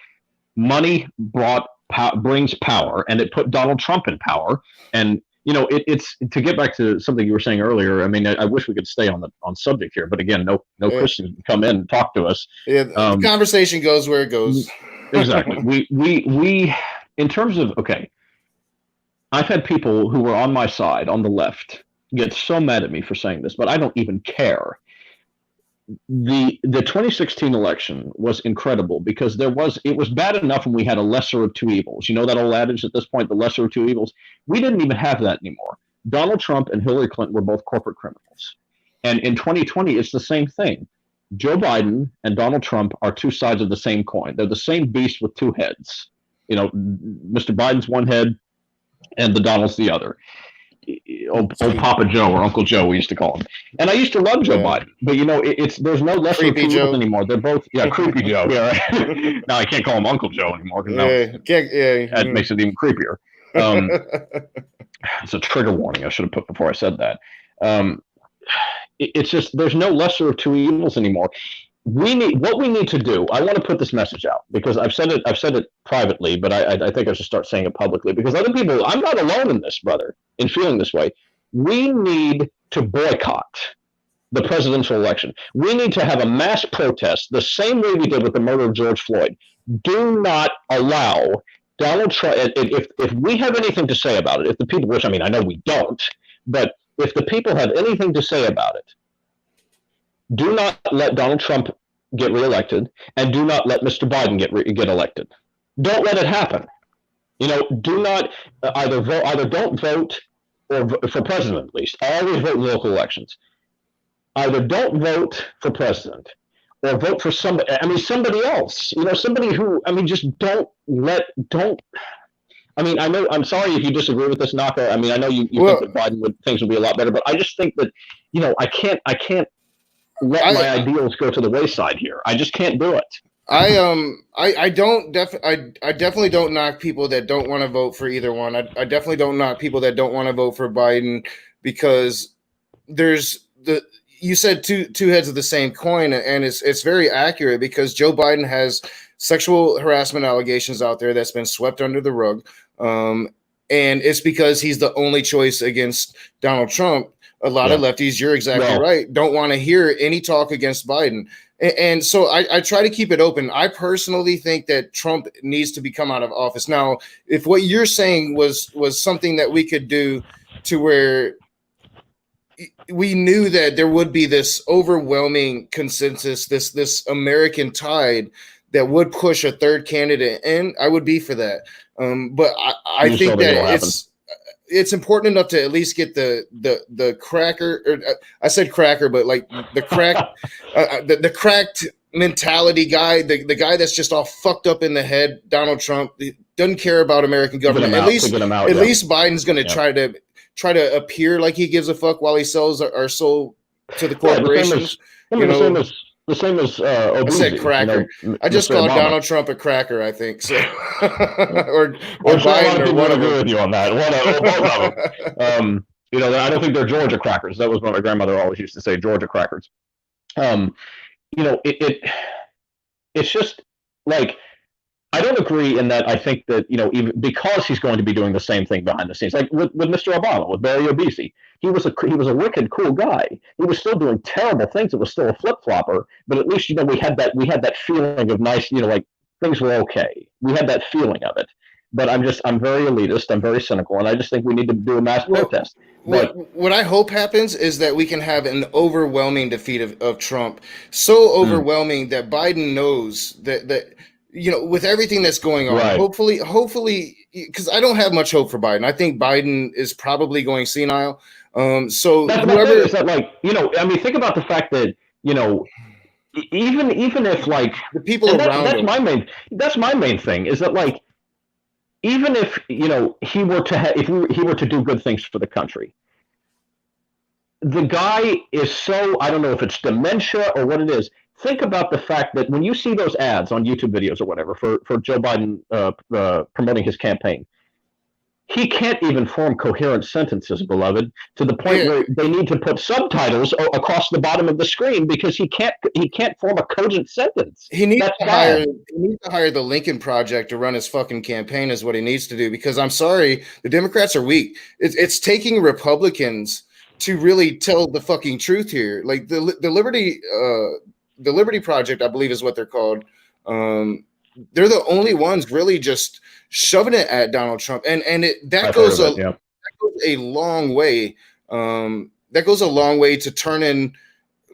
money brings power, and it put Donald Trump in power. And, it's to get back to something you were saying earlier. I mean, I wish we could stay on subject here, but again, no Christians can come in and talk to us. Yeah, the conversation goes where it goes. Exactly. we in terms of, okay, I've had people who were on my side, on the left, get so mad at me for saying this, but I don't even care. The 2016 election was incredible because it was bad enough when we had a lesser of two evils. You know that old adage at this point, the lesser of two evils? We didn't even have that anymore. Donald Trump and Hillary Clinton were both corporate criminals. And in 2020, it's the same thing. Joe Biden and Donald Trump are two sides of the same coin. They're the same beast with two heads. Mr. Biden's one head and the Donald's the other. Old Papa Joe, or Uncle Joe, we used to call him. And I used to love Joe Biden, but there's no lesser of two evils anymore. They're both creepy Joe. Yeah, right. Now I can't call him Uncle Joe anymore because that makes it even creepier. It's a trigger warning I should have put before I said that. It's just there's no lesser of two evils anymore. What we need to do. I want to put this message out because I've said it privately, but I think I should start saying it publicly because other people. I'm not alone in this, brother, in feeling this way. We need to boycott the presidential election. We need to have a mass protest the same way we did with the murder of George Floyd. Do not allow Donald Trump. If we have anything to say about it, if the people, which I know we don't, but if the people have anything to say about it, do not let Donald Trump get reelected, and do not let Mr. Biden get elected. Don't let it happen. Do not either don't vote or for president, at least. Always vote in local elections. Either don't vote for president or vote for somebody else. Somebody who, just don't. I know. I'm sorry if you disagree with this, Naka. I know you think that Biden things would be a lot better, but I just think that I can't let my ideals go to the wayside here. I just can't do it. I definitely don't knock people that don't want to vote for either one. I definitely don't knock people that don't want to vote for Biden because you said two heads of the same coin, and it's very accurate because Joe Biden has sexual harassment allegations out there that's been swept under the rug. And it's because he's the only choice against Donald Trump. A lot of lefties, you're exactly right, don't want to hear any talk against Biden. And so I try to keep it open. I personally think that Trump needs to become out of office. Now, if what you're saying was something that we could do to where we knew that there would be this overwhelming consensus, this American tide that would push a third candidate in, I would be for that. But I think that it's important enough to at least get the cracker, or I said cracker, but like the crack, the cracked mentality guy, the guy that's just all fucked up in the head, Donald Trump, doesn't care about American government. At least Biden's going to try to appear like he gives a fuck while he sells our soul to the corporations. The same as I said cracker. I just called Donald Trump a cracker, I think. So, or Biden, or one of them. With you on that. Both of them. I don't think they're Georgia crackers. That was what my grandmother always used to say, Georgia crackers. It's just like, I don't agree in that. I think that even because he's going to be doing the same thing behind the scenes, like with Mr. Obama, with Barry Obese, he was a wicked cool guy. He was still doing terrible things. It was still a flip flopper, but at least we had that feeling of nice, like things were okay. We had that feeling of it. But I'm very elitist. I'm very cynical, and I just think we need to do a mass Well, protest. But what I hope happens is that we can have an overwhelming defeat of Trump, so mm, overwhelming that Biden knows that with everything that's going on. right. Hopefully, because I don't have much hope for Biden. I think Biden is probably going senile. So That's it. whoever Is that like I mean, think about the fact that even if like, the people and around him, that's my main thing is that like even if he were to he were to do good things for the country, the guy is so, I don't know if it's dementia or what it is. Think about the fact that when you see those ads on YouTube videos or whatever for Joe Biden promoting his campaign, he can't even form coherent sentences, beloved, to the point yeah, where they need to put subtitles across the bottom of the screen because he can't form a cogent sentence. he needs That's to hire bad. the Lincoln Project to run his fucking campaign is what he needs to do, because I'm sorry, the Democrats are weak. It's taking Republicans to really tell the fucking truth here. Like the Liberty Project, I believe is what they're called. They're the only ones really just shoving it at Donald Trump, and I've heard of it. Yeah. that goes a long way. That goes a long way to turn in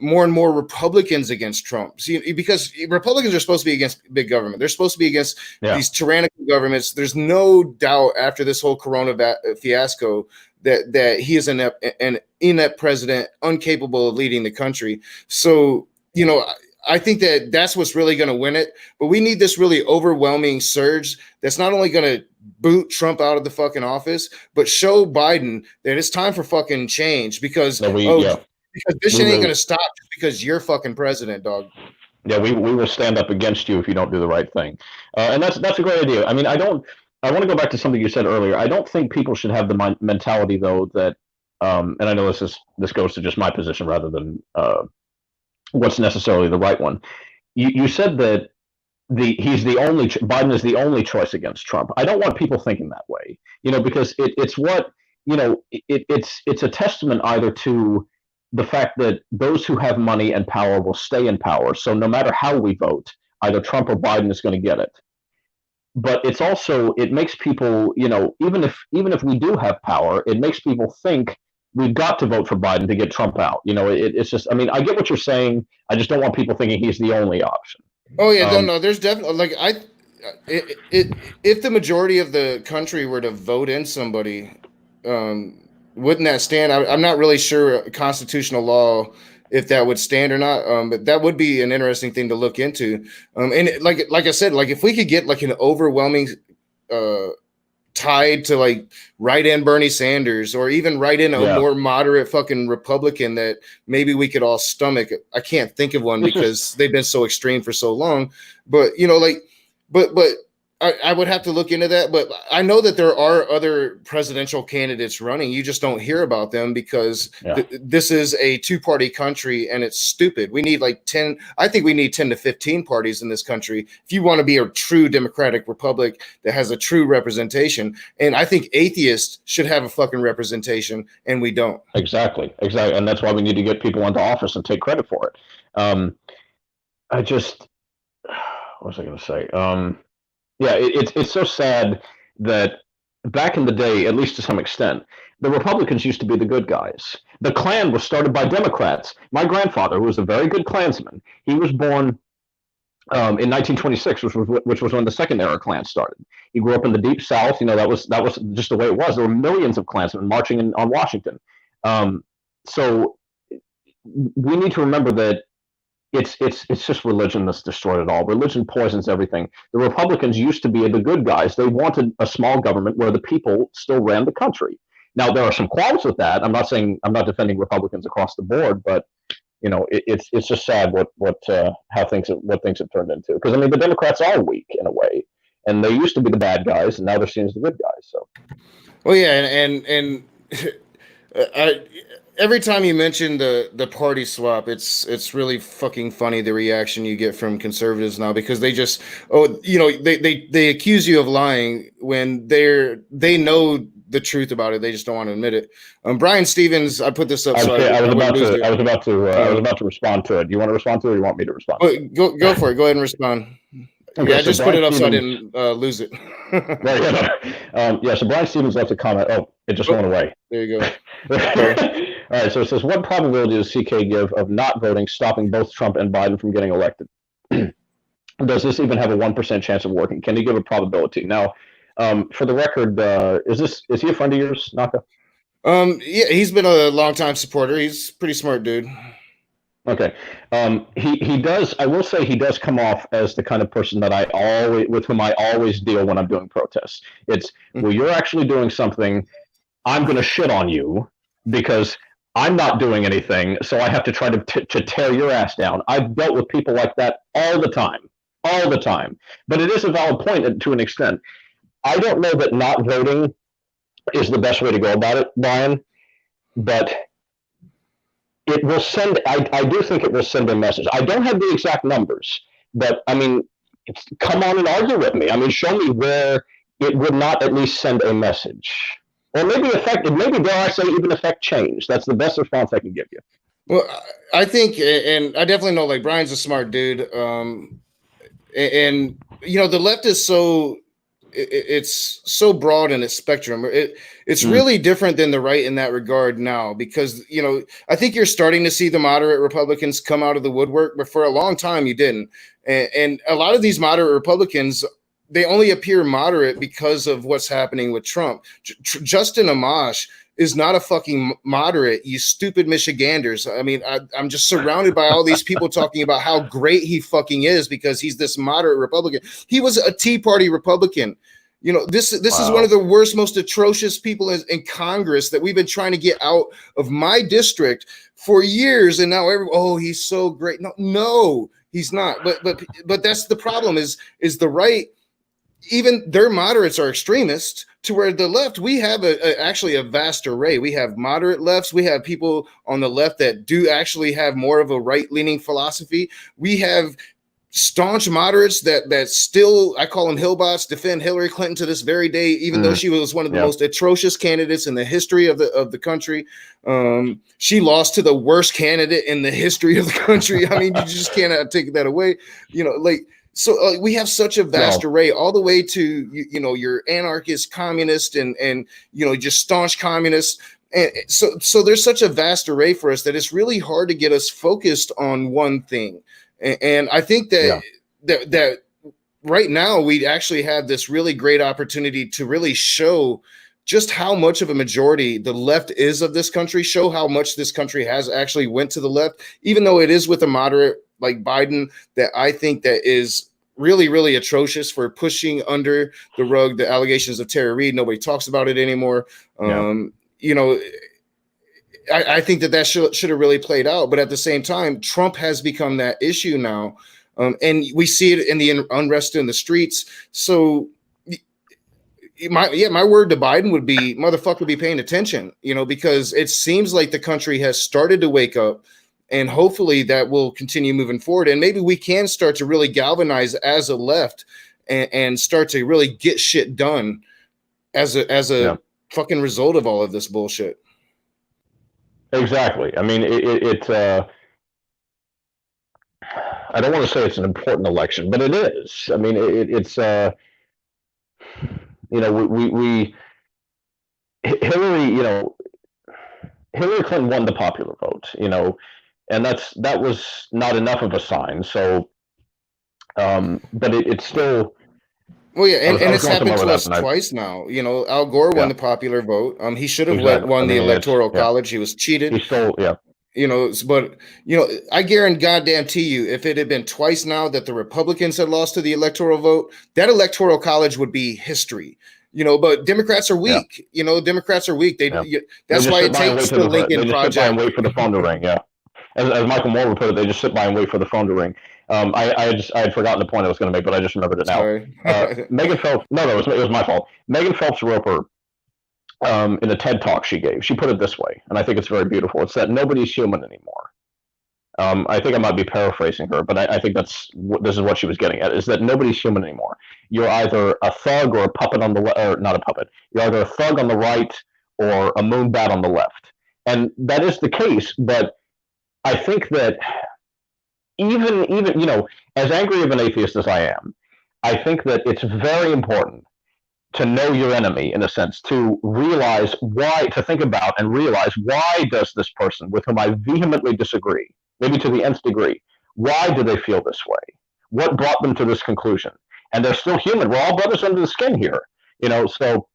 more and more Republicans against Trump. See, because Republicans are supposed to be against big government. They're supposed to be against Yeah. these tyrannical governments. There's no doubt after this whole Corona fiasco that he is an inept president, incapable of leading the country. So, I think that's what's really going to win it. But we need this really overwhelming surge that's not only going to boot Trump out of the fucking office, but show Biden that it's time for fucking change, because So because this we shit ain't will. gonna stop just because you're fucking president, dog. Yeah, we will stand up against you if you don't do the right thing, and that's a great idea. I mean, I don't. I want to go back to something you said earlier. I don't think people should have the mentality though that, and I know this goes to just my position rather than what's necessarily the right one. You said that Biden is the only choice against Trump. I don't want people thinking that way, because it's what it's a testament either to the fact that those who have money and power will stay in power. So no matter how we vote, either Trump or Biden is going to get it. But it makes people, even if we do have power, it makes people think we've got to vote for Biden to get Trump out. It's just, I mean, I get what you're saying. I just don't want people thinking he's the only option. Oh yeah, Um, no, there's definitely if the majority of the country were to vote in somebody, um, wouldn't that stand? I'm not really sure constitutional law if that would stand or not. But that would be an interesting thing to look into. And like I said, like if we could get like an overwhelming uh tied to like write in Bernie Sanders, or even write in a yeah, more moderate fucking Republican that maybe we could all stomach. I can't think of one it's just because they've been so extreme for so long. But but I would have to look into that. But I know that there are other presidential candidates running. You just don't hear about them because yeah. this is a two-party country and it's stupid. We need like 10. I think we need 10 to 15 parties in this country if you want to be a true democratic republic that has a true representation. And I think atheists should have a fucking representation, and we don't. Exactly, and that's why we need to get people into office and take credit for it. I just, what was I going to say? Yeah, it's so sad that back in the day, at least to some extent, the Republicans used to be the good guys. The Klan was started by Democrats. My grandfather, who was a very good Klansman, he was born in 1926, which was when the Second Era Klan started. He grew up in the Deep South. That was just the way it was. There were millions of Klansmen marching on Washington. So we need to remember that it's just religion that's destroyed it all. Religion poisons everything. The Republicans used to be the good guys. They wanted a small government where the people still ran the country. Now there are some qualms with that. I'm not defending Republicans across the board, but it's just sad what things have turned into. Because I mean the Democrats are weak in a way, and they used to be the bad guys, and now they're seen as the good guys. So Well, yeah, and I every time you mention the party swap, it's really fucking funny the reaction you get from conservatives now, because they just, they accuse you of lying when they know the truth about it. They just don't want to admit it. Brian Stevens, I put this up so I was wouldn't about lose to it. I was about to respond to it. Do you want to respond to it, or you want me to respond? Go for it. Go ahead and respond. Okay, Yeah, I so just put Brian it up so I Stevens, didn't lose it. so Brian Stevens left a comment. Oh, it just went away. There you go. Sorry. All right, so it says, what probability does CK give of not voting, stopping both Trump and Biden from getting elected? Does this even have a 1% chance of working? Can you give a probability? Now, for the record, is he a friend of yours, Naka? Yeah, he's been a longtime supporter. He's a pretty smart dude. Okay. He does. I will say he does come off as the kind of person that with whom I always deal when I'm doing protests. It's, well, you're actually doing something. I'm going to shit on you because I'm not doing anything, so I have to try to tear your ass down. I've dealt with people like that all the time. But it is a valid point to an extent. I don't know that not voting is the best way to go about it, Brian, but it will send, I do think it will send a message. I don't have the exact numbers, but I mean, come on and argue with me. I mean, show me where it would not at least send a message. Or maybe dare I say, even affect change. That's the best response I can give you. Well, I think, and I definitely know, like, Brian's a smart dude. And the left is it's so broad in its spectrum. It's really different than the right in that regard now, because I think you're starting to see the moderate Republicans come out of the woodwork, but for a long time you didn't. And a lot of these moderate Republicans, they only appear moderate because of what's happening with Trump. Justin Amash is not a fucking moderate, you stupid Michiganders. I mean, I'm just surrounded by all these people talking about how great he fucking is because he's this moderate Republican. He was a Tea Party Republican. This is one of the worst, most atrocious people in Congress that we've been trying to get out of my district for years. And now he's so great. No, he's not. But that's the problem is the right, even their moderates are extremists, to where the left, we have actually a vast array. We have moderate lefts. We have people on the left that do actually have more of a right-leaning philosophy. We have staunch moderates that still, I call them Hillbots, defend Hillary Clinton to this very day, even though she was one of the most atrocious candidates in the history of the country. She lost to the worst candidate in the history of the country. I mean, you just cannot take that away. So we have such a vast array, all the way to your anarchist, communist, and just staunch communists. And so there's such a vast array for us that it's really hard to get us focused on one thing. And I think that right now we actually have this really great opportunity to really show just how much of a majority the left is of this country, show how much this country has actually went to the left, even though it is with a moderate like Biden that I think that is really, really atrocious for pushing under the rug the allegations of Tara Reade. Nobody talks about it anymore. I think that should have really played out. But at the same time, Trump has become that issue now. And we see it in the unrest in the streets. So my word to Biden would be, motherfucker, be paying attention, because it seems like the country has started to wake up. And hopefully that will continue moving forward. And maybe we can start to really galvanize as a left and start to really get shit done as a fucking result of all of this bullshit. Exactly. I mean, I don't want to say it's an important election, but it is. I mean, it's Hillary Clinton won the popular vote, and that was not enough of a sign. So, but it's still. Well, yeah, and it's happened to us twice now. Al Gore won the popular vote. He should have won the Electoral College. He was cheated. He stole, but I guarantee you, if it had been twice now that the Republicans had lost to the Electoral vote, that Electoral College would be history. But Democrats are weak. Democrats are weak. That's why it takes the Lincoln Project. Sit by and wait for the phone to ring. Yeah, as Michael Moore would put it, they just sit by and wait for the phone to ring. I had forgotten the point I was going to make, but I just remembered it now. Megan Phelps. No, it was my fault. Megan Phelps Roper in a TED talk she gave. She put it this way, and I think it's very beautiful. It's that nobody's human anymore. I think I might be paraphrasing her, but I think this is what she was getting at: is that nobody's human anymore. You're either a thug or a puppet on the or not a puppet. You're either a thug on the right or a moonbat on the left, and that is the case. But I think that even as angry of an atheist as I am, I think that it's very important to know your enemy in a sense, to realize why, to think about and realize why does this person with whom I vehemently disagree, maybe to the nth degree, why do they feel this way? What brought them to this conclusion? And they're still human. We're all brothers under the skin here, So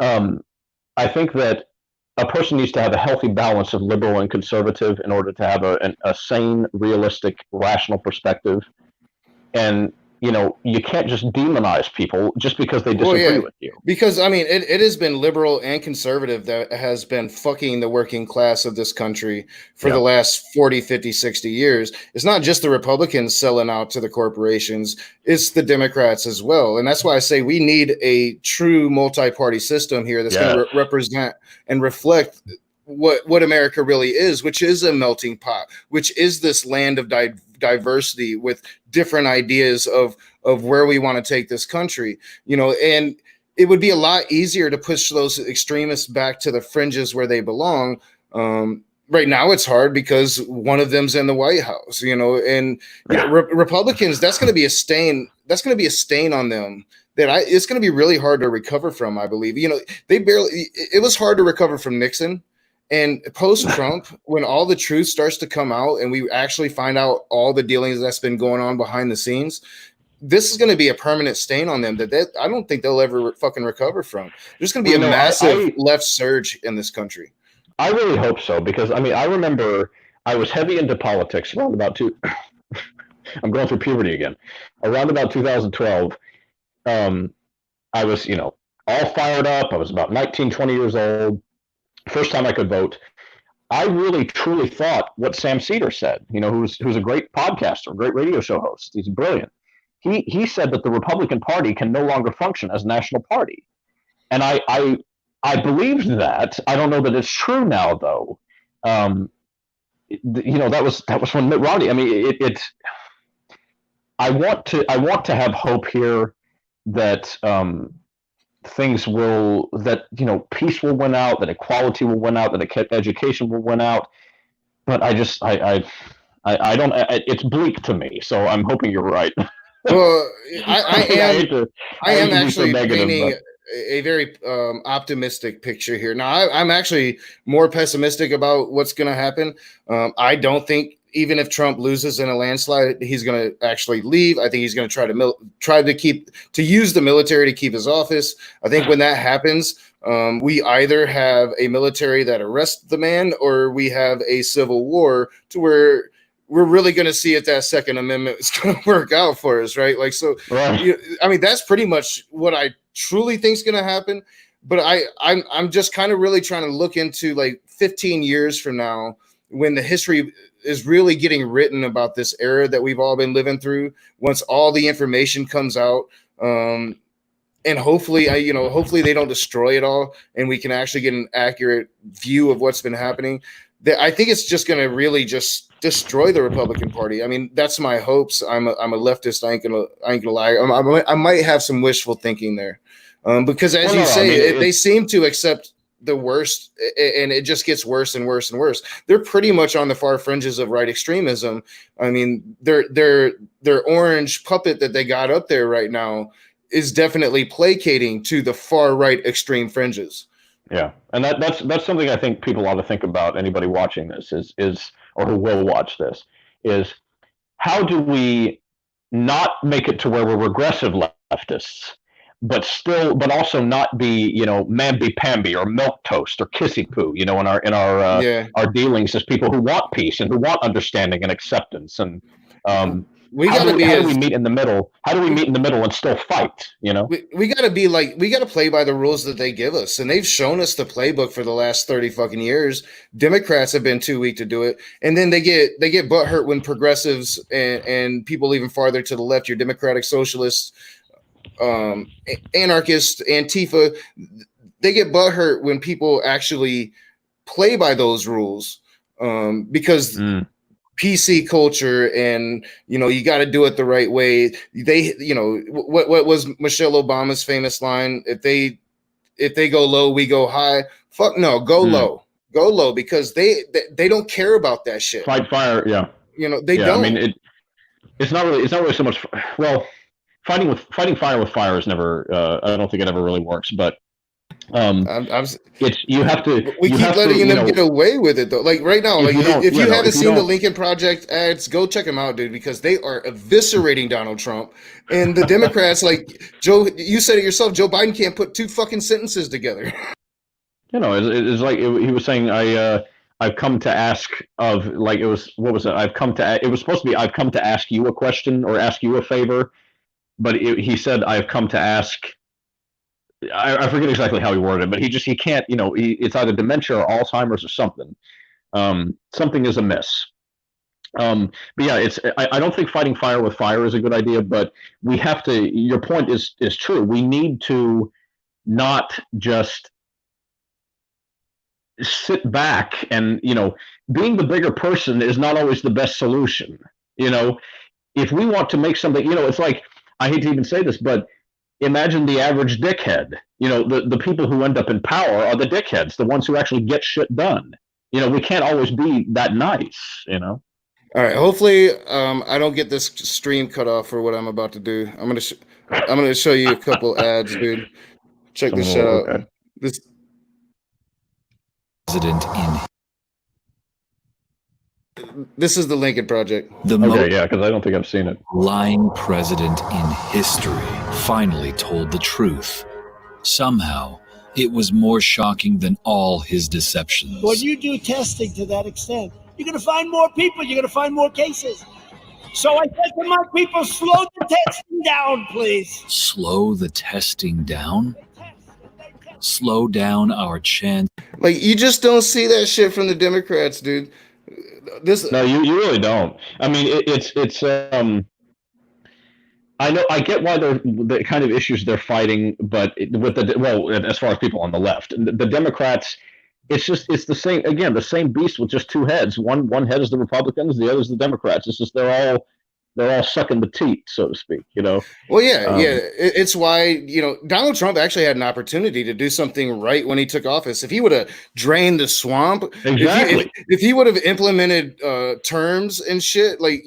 I think that a person needs to have a healthy balance of liberal and conservative in order to have a sane, realistic, rational perspective. And you can't just demonize people just because they disagree with you. Because, I mean, it has been liberal and conservative that has been fucking the working class of this country for the last 40, 50, 60 years. It's not just the Republicans selling out to the corporations. It's the Democrats as well. And that's why I say we need a true multi-party system here that's going to represent and reflect what America really is, which is a melting pot, which is this land of diversity with different ideas of where we want to take this country, and it would be a lot easier to push those extremists back to the fringes where they belong. Right now it's hard because one of them's in the White House, and Republicans, that's going to be a stain. That's going to be a stain on them that it's going to be really hard to recover from. I believe, it was hard to recover from Nixon. And post-Trump, when all the truth starts to come out and we actually find out all the dealings that's been going on behind the scenes, this is going to be a permanent stain on them that I don't think they'll ever fucking recover from. There's going to be a massive left surge in this country. I really hope so, because, I remember I was heavy into politics around about I'm going through puberty again. Around about 2012, I was, all fired up. I was about 19, 20 years old. First time I could vote. I really truly thought what Sam Cedar said, who's a great podcaster, great radio show host. He's brilliant. He said that the Republican Party can no longer function as a national party. And I believed that. I don't know that it's true now, though. That was when Mitt Romney. I want to have hope here that things will, peace will win out, that equality will win out, that education will win out. But I don't, it's bleak to me. So I'm hoping you're right. Well, I am actually painting a very optimistic picture here. Now, I'm actually more pessimistic about what's going to happen. I don't think even if Trump loses in a landslide, he's going to actually leave. I think he's going to try to use the military to keep his office. I think when that happens, we either have a military that arrests the man, or we have a civil war to where we're really going to see if that Second Amendment is going to work out for us, right? That's pretty much what I truly think is going to happen. But I'm just kind of really trying to look into 15 years from now, when the history is really getting written about this era that we've all been living through, once all the information comes out, and hopefully they don't destroy it all, and we can actually get an accurate view of what's been happening. I think it's just going to really just destroy the Republican Party. That's my hopes. I'm a leftist. I ain't gonna lie. I might have some wishful thinking there, because as you say, they seem to accept the worst, and it just gets worse and worse and worse. They're pretty much on the far fringes of right extremism. Their orange puppet that they got up there right now is definitely placating to the far right extreme fringes. Yeah, and that's something I think people ought to think about. Anybody watching this is or who will watch this is, how do we not make it to where we're regressive leftists, but also not be, mamby-pamby or milquetoast or kissy poo, in our dealings as people who want peace and who want understanding and acceptance. And how do we meet in the middle? How do we meet in the middle and still fight? We got to play by the rules that they give us, and they've shown us the playbook for the last 30 fucking years. Democrats have been too weak to do it, and then they get butthurt when progressives and people even farther to the left, your democratic socialists, anarchists, Antifa, they get butthurt when people actually play by those rules, because PC culture, and you got to do it the right way. They, what was Michelle Obama's famous line? If they go low, we go high. Fuck no, go low, because they don't care about that shit. Fight fire, yeah. They don't. I mean, it's not really so much. Well, fighting fire with fire is never. I don't think it ever really works, but. You have to. We keep letting them get away with it though. Like right now, if you haven't seen the Lincoln Project ads, go check them out, dude, because they are eviscerating Donald Trump and the Democrats. Like Joe, you said it yourself. Joe Biden can't put two fucking sentences together. It's like he was saying. I've come to ask of, like, it was, what was it? It was supposed to be I've come to ask you a question or ask you a favor, but he said I've come to ask. I forget exactly how he worded it, but he can't, it's either dementia or Alzheimer's or something. Something is amiss. But yeah, I don't think fighting fire with fire is a good idea, but we have to, your point is true. We need to not just sit back and, being the bigger person is not always the best solution. If we want to make something, it's like, I hate to even say this, but imagine the average dickhead. The people who end up in power are the dickheads, the ones who actually get shit done. We can't always be that nice, All right. Hopefully, I don't get this stream cut off for what I'm about to do. I'm gonna show you a couple ads, dude. Check this shit out. Okay. This president This is the Lincoln Project. Because I don't think I've seen it. Lying president in history finally told the truth. Somehow, it was more shocking than all his deceptions. When you do testing to that extent, you're going to find more people, you're going to find more cases. So I said to my people, slow the testing down, please. Slow the testing down? Slow down our chance. Like, you just don't see that shit from the Democrats, dude. No, you really don't. I mean, it's I get why they're the kind of issues they're fighting, but as far as people on the left, the Democrats, it's the same, again, the same beast with just two heads. One head is the Republicans, the other is the Democrats. It's just they're all sucking the teat, so to speak, Well, yeah. It's why, Donald Trump actually had an opportunity to do something right when he took office. If he would have drained the swamp, exactly. If he would have implemented terms and shit, like,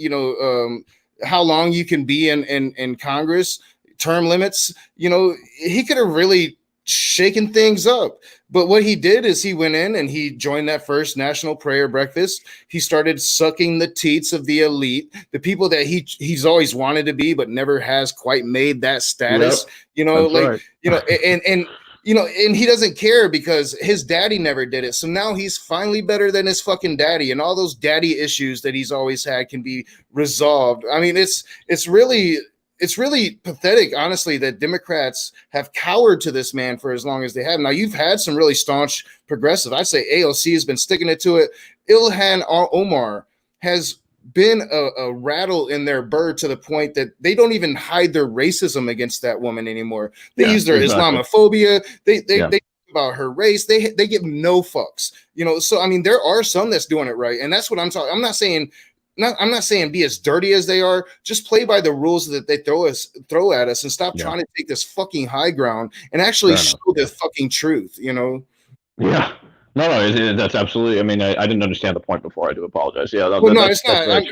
how long you can be in Congress, term limits, he could have really shaken things up. But what he did is he went in and he joined that first national prayer breakfast. He started sucking the teats of the elite, the people that he's always wanted to be, but never has quite made that status. Yep. And he doesn't care because his daddy never did it. So now he's finally better than his fucking daddy, and all those daddy issues that he's always had can be resolved. I mean, it's really pathetic, honestly, that Democrats have cowered to this man for as long as they have. Now, you've had some really staunch progressive. I'd say AOC has been sticking it to it. Ilhan Omar has been a rattle in their bird to the point that they don't even hide their racism against that woman anymore. They use their Islamophobia. They talk about her race. They give no fucks. So I mean, there are some that's doing it right, and that's what I'm talking. I'm not saying be as dirty as they are. Just play by the rules that they throw at us, and stop trying to take this fucking high ground and actually show the fucking truth. Yeah. No, that's absolutely. I mean, I didn't understand the point before. I do apologize. Yeah. It's not.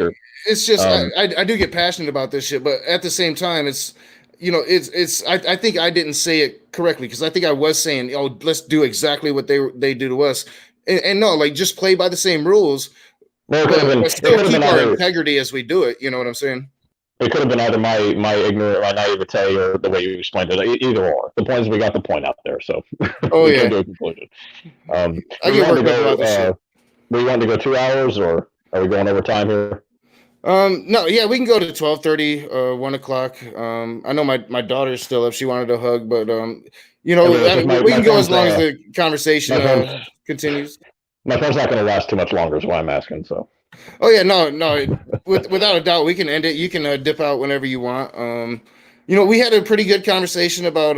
It's just I do get passionate about this shit, but at the same time, it's. I think I didn't say it correctly, because I think I was saying, let's do exactly what they do to us, and no, like, just play by the same rules. Well, but still keep our integrity as we do it. You know what I'm saying? It could have been either my ignorant, my naivete, or the way you explained it. Either or. The point is, we got the point out there. So we can do a conclusion. I get worked up about this shit. We want to go 2 hours, or are we going over time here? No, yeah, we can go to 12:30, 1 o'clock. I know my daughter's still up. She wanted a hug, but we can go as long as the conversation continues. My phone's not going to last too much longer, is why I'm asking. So. Oh yeah, no. Without a doubt, we can end it. You can dip out whenever you want. We had a pretty good conversation about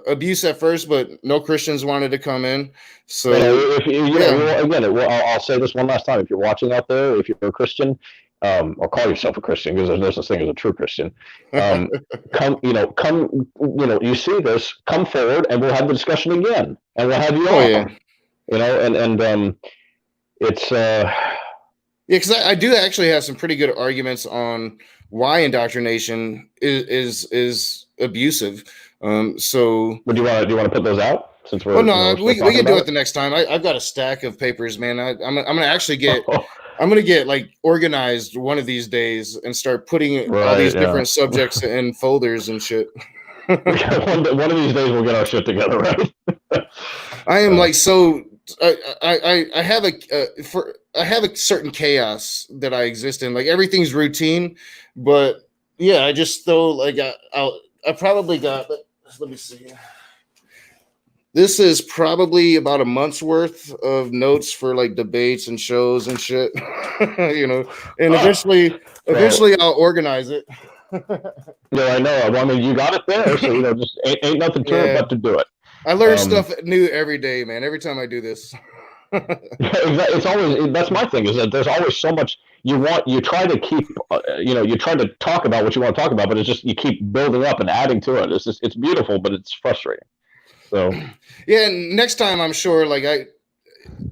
abuse at first, but no Christians wanted to come in. So if you, I'll say this one last time: if you're watching out there, if you're a Christian, or call yourself a Christian, because there's no such thing as a true Christian, come, you see this, come forward, and we'll have the discussion again, and we'll have you on. Yeah. It's because I do actually have some pretty good arguments on why indoctrination is abusive. So do you want to put those out? Since we're, we can do it the next time. I've got a stack of papers, man. I'm gonna actually get I'm gonna get like organized one of these days and start putting all these different subjects in folders and shit. one of these days we'll get our shit together, right? I am like so. I have a certain chaos that I exist in. Like everything's routine, but yeah, I just throw like I probably got. Let me see. This is probably about a month's worth of notes for like debates and shows and shit, and eventually I'll organize it. Yeah, I know. I mean, you got it there, so just ain't nothing to it but to do it. I learn stuff new every day, man. Every time I do this. It's always, that's my thing, is that there's always so much you try to keep, you try to talk about what you want to talk about, but it's just, you keep building up and adding to it. It's beautiful, but it's frustrating. So yeah, next time I'm sure, like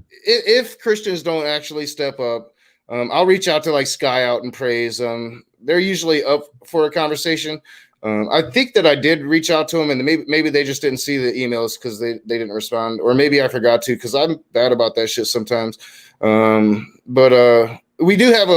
if Christians don't actually step up, I'll reach out to like Sky Out and Praise. They're usually up for a conversation. I think that I did reach out to them, and maybe they just didn't see the emails because they didn't respond, or maybe I forgot to, because I'm bad about that shit sometimes. But we do have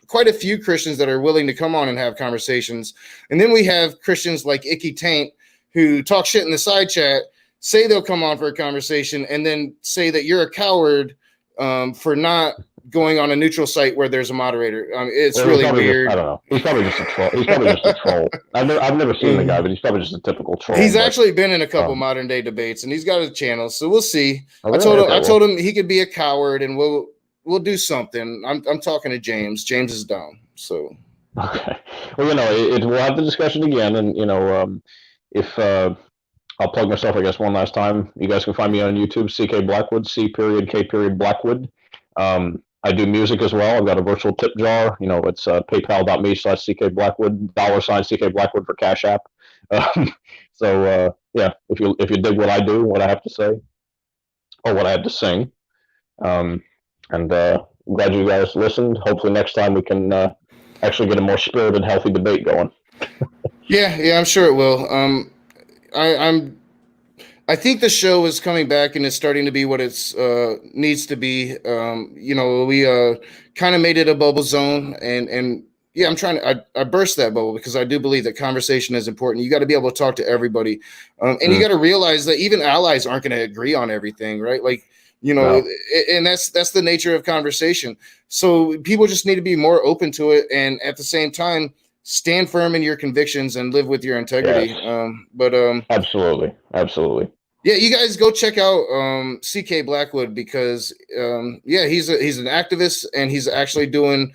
quite a few Christians that are willing to come on and have conversations, and then we have Christians like Icky Taint who talk shit in the side chat, say they'll come on for a conversation, and then say that you're a coward for not going on a neutral site where there's a moderator. It's really weird. I don't know. He's probably just a troll. He's probably just a troll. I've never seen the guy, but he's probably just a typical troll. He's actually been in a couple modern day debates, and he's got a channel, so we'll see. I told him he could be a coward, and we'll do something. I'm talking to James. James is down. So okay. Well, we'll have the discussion again, and if I'll plug myself, I guess, one last time. You guys can find me on YouTube, CK Blackwood, C.K. Blackwood. I do music as well. I've got a virtual tip jar. It's paypal.me/CK Blackwood, $CK Blackwood for Cash App. So yeah, if you dig what I do, what I have to say, or what I have to sing, and I'm glad you guys listened. Hopefully next time we can actually get a more spirited, healthy debate going. Yeah, I'm sure it will. I think the show is coming back and it's starting to be what it's needs to be. We kind of made it a bubble zone, and yeah, I burst that bubble because I do believe that conversation is important. You got to be able to talk to everybody, and you got to realize that even allies aren't going to agree on everything, right? Like, and that's the nature of conversation. So people just need to be more open to it, and at the same time, stand firm in your convictions and live with your integrity. Yes. Absolutely. Yeah, you guys go check out CK Blackwood because he's an activist and he's actually doing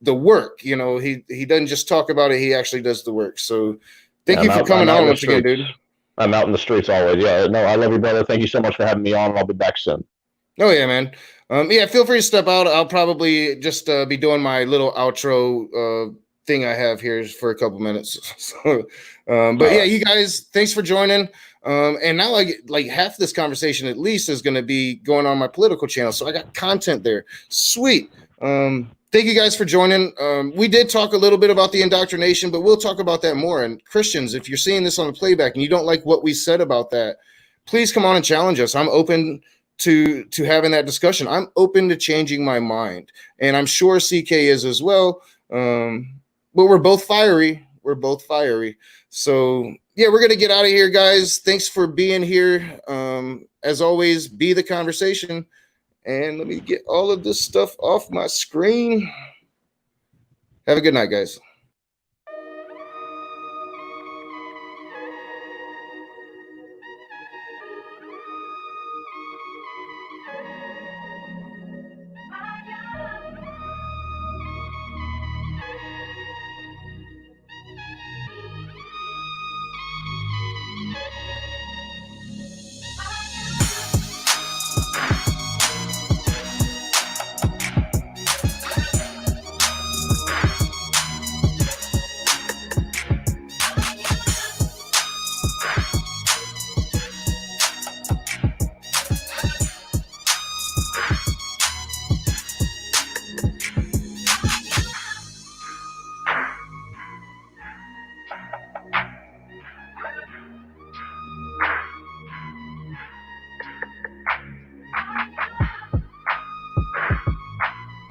the work. He doesn't just talk about it; he actually does the work. So thank you for coming on once again, dude. I'm out in the streets always. Yeah, no, I love you, brother. Thank you so much for having me on. I'll be back soon. Oh yeah, man. Feel free to step out. I'll probably just be doing my little outro thing I have here for a couple minutes. So, yeah, you guys, thanks for joining. And now like half this conversation at least is going to be going on my political channel. So I got content there. Sweet. Thank you guys for joining. We did talk a little bit about the indoctrination, but we'll talk about that more. And Christians, if you're seeing this on the playback and you don't like what we said about that, please come on and challenge us. I'm open to having that discussion. I'm open to changing my mind, and I'm sure CK is as well. But we're both fiery. So yeah, we're going to get out of here, guys. Thanks for being here. As always, be the conversation. And let me get all of this stuff off my screen. Have a good night, guys.